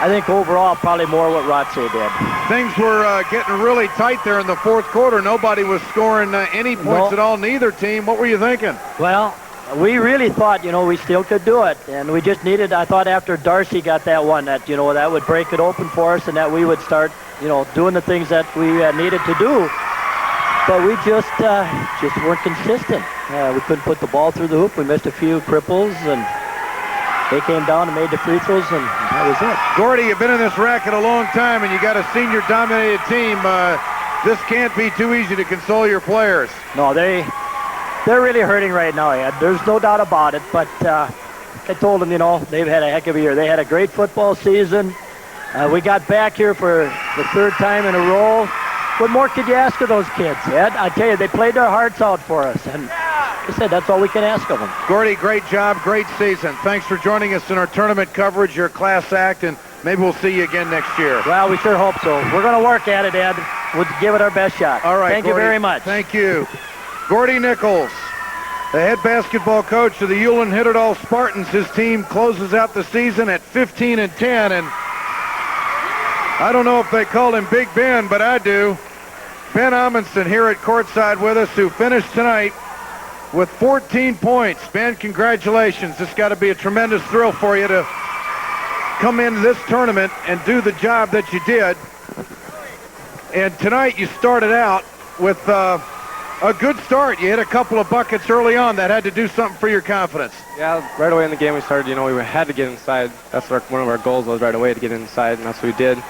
I think overall probably more what Rothsay did. Things were getting really tight there in the fourth quarter. Nobody was scoring any points at all, neither team. What were you thinking? Well, we really thought, we still could do it, and we just needed, I thought after Darcy got that one, that, that would break it open for us and that we would start, doing the things that we needed to do. But we just weren't consistent. We couldn't put the ball through the hoop. We missed a few cripples, and they came down and made the free throws, and that was it. Gordy, you've been in this racket a long time, and you got a senior-dominated team. This can't be too easy to console your players. No, they're really hurting right now, Ed. There's no doubt about it, but I told them, they've had a heck of a year. They had a great football season. We got back here for the third time in a row. What more could you ask of those kids, Ed? I tell you, they played their hearts out for us, and I said that's all we can ask of them. Gordy, great job, great season. Thanks for joining us in our tournament coverage. You're a class act, and maybe we'll see you again next year. Well, we sure hope so. We're going to work at it, Ed. We'll give it our best shot. All right, Thank Gordy, you very much. Thank you. Gordy Nichols, the head basketball coach of the Ulen-Hitterdal Spartans. His team closes out the season at 15-10, and I don't know if they call him Big Ben, but I do. Ben Amundsen here at courtside with us, who finished tonight with 14 points. Ben, congratulations. This got to be a tremendous thrill for you to come into this tournament and do the job that you did. And tonight you started out with a good start. You hit a couple of buckets early on that had to do something for your confidence. Yeah, right away in the game we started, we had to get inside. That's one of our goals was right away to get inside, and that's what we did.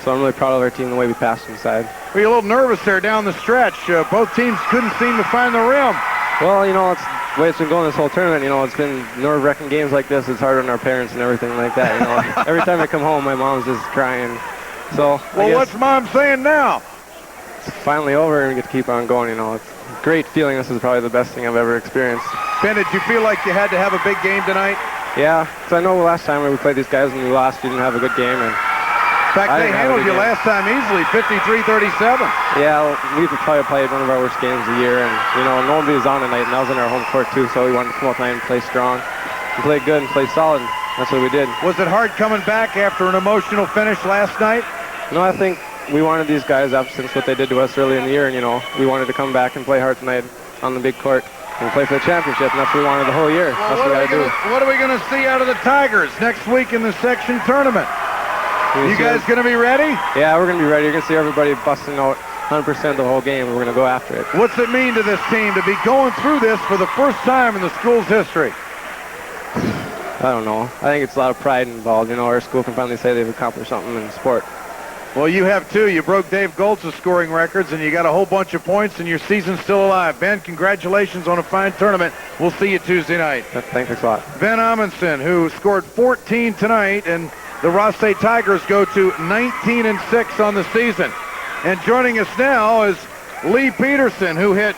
So I'm really proud of our team the way we passed inside. Were you a little nervous there down the stretch? Both teams couldn't seem to find the rim. Well, it's the way it's been going this whole tournament. It's been nerve-wracking games like this. It's hard on our parents and everything like that. Every time I come home, my mom's just crying. So, well, what's Mom saying now? It's finally over and we get to keep on going. It's a great feeling. This is probably the best thing I've ever experienced. Ben, did you feel like you had to have a big game tonight? Yeah, because I know last time when we played these guys and we lost, we didn't have a good game. And in fact, they handled you last time easily, 53-37. Yeah, we've probably played one of our worst games of the year, and nobody was on tonight, and that was in our home court too. So we wanted to come out tonight and play strong, and play good, and play solid. That's what we did. Was it hard coming back after an emotional finish last night? No, I think we wanted these guys up since what they did to us early in the year, and we wanted to come back and play hard tonight on the big court and play for the championship, and that's what we wanted the whole year. Well, that's what we got to do. What are we going to see out of the Tigers next week in the section tournament? You guys going to be ready? Yeah, we're going to be ready. You're going to see everybody busting out 100% the whole game, and we're going to go after it. What's it mean to this team to be going through this for the first time in the school's history? I don't know. I think it's a lot of pride involved. Our school can finally say they've accomplished something in sport. Well, you have too. You broke Dave Goltz's scoring records, and you got a whole bunch of points, and your season's still alive. Ben, congratulations on a fine tournament. We'll see you Tuesday night. Thanks a lot. Ben Amundsen, who scored 14 tonight, and the Rothsay Tigers go to 19-6 on the season. And joining us now is Lee Peterson, who hit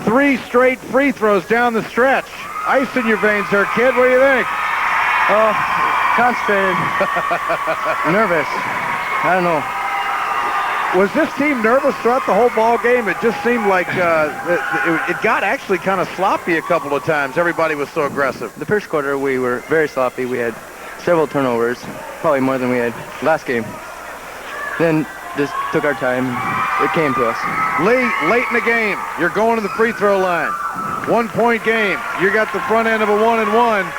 3 straight free throws down the stretch. Ice in your veins there, kid. What do you think? Oh, concentrated. Nervous. I don't know. Was this team nervous throughout the whole ball game? It just seemed like it got actually kind of sloppy a couple of times. Everybody was so aggressive. The first quarter, we were very sloppy. We had several turnovers, probably more than we had last game. Then just took our time. It came to us. Lee, late in the game, you're going to the free throw line. 1-point game. You got the front end of a 1-and-1.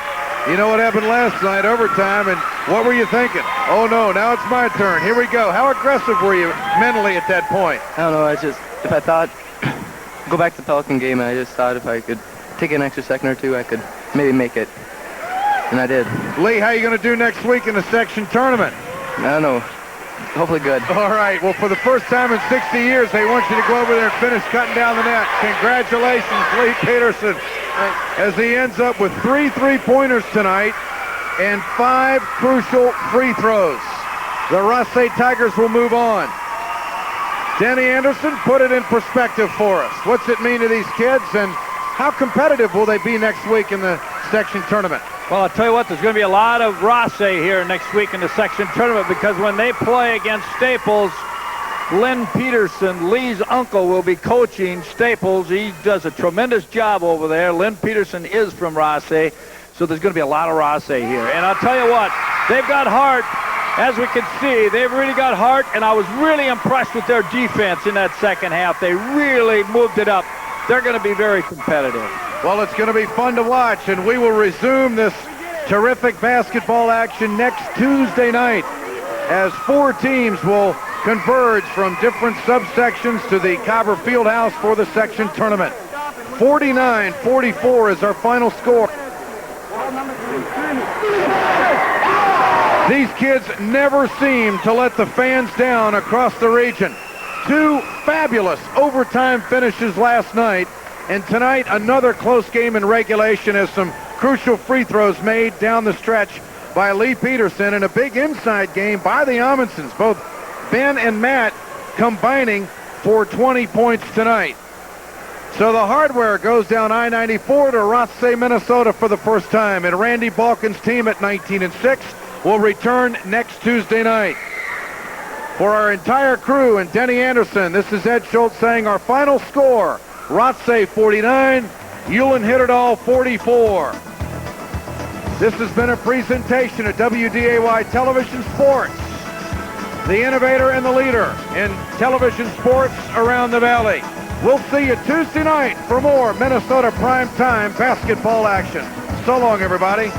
You know what happened last night, overtime, and what were you thinking? Oh no, now it's my turn. Here we go. How aggressive were you mentally at that point? I don't know. If I thought, go back to the Pelican game, I just thought if I could take an extra second or two, I could maybe make it. And I did. Lee, how are you going to do next week in the section tournament? I don't know. Hopefully good. All right. Well, for the first time in 60 years, they want you to go over there and finish cutting down the net. Congratulations, Lee Peterson, as he ends up with 3 3-pointers tonight and 5 crucial free throws. The Rothsay Tigers will move on. Denny Anderson, put it in perspective for us. What's it mean to these kids, and how competitive will they be next week in the section tournament? Well, I'll tell you what, there's going to be a lot of Rothsay here next week in the section tournament, because when they play against Staples, Lynn Peterson, Lee's uncle, will be coaching Staples. He does a tremendous job over there. Lynn Peterson is from Rothsay, so there's going to be a lot of Rothsay here. And I'll tell you what, they've got heart. As we can see, they've really got heart, and I was really impressed with their defense in that second half. They really moved it up. They're going to be very competitive. Well, it's going to be fun to watch, and we will resume this terrific basketball action next Tuesday night as 4 teams will converge from different subsections to the Cobber Fieldhouse for the section tournament. 49-44 is our final score. These kids never seem to let the fans down across the region. 2 fabulous overtime finishes last night, and tonight another close game in regulation as some crucial free throws made down the stretch by Lee Peterson, and a big inside game by the Amundsens. Both Ben and Matt combining for 20 points tonight. So the hardware goes down I-94 to Rothsay, Minnesota for the first time, and Randy Balkin's team at 19-6 will return next Tuesday night. For our entire crew and Denny Anderson, this is Ed Schultz saying our final score, Rothsay 49, Ulen-Hitterdal 44. This has been a presentation of WDAY Television Sports, the innovator and the leader in television sports around the valley. We'll see you Tuesday night for more Minnesota primetime basketball action. So long, everybody.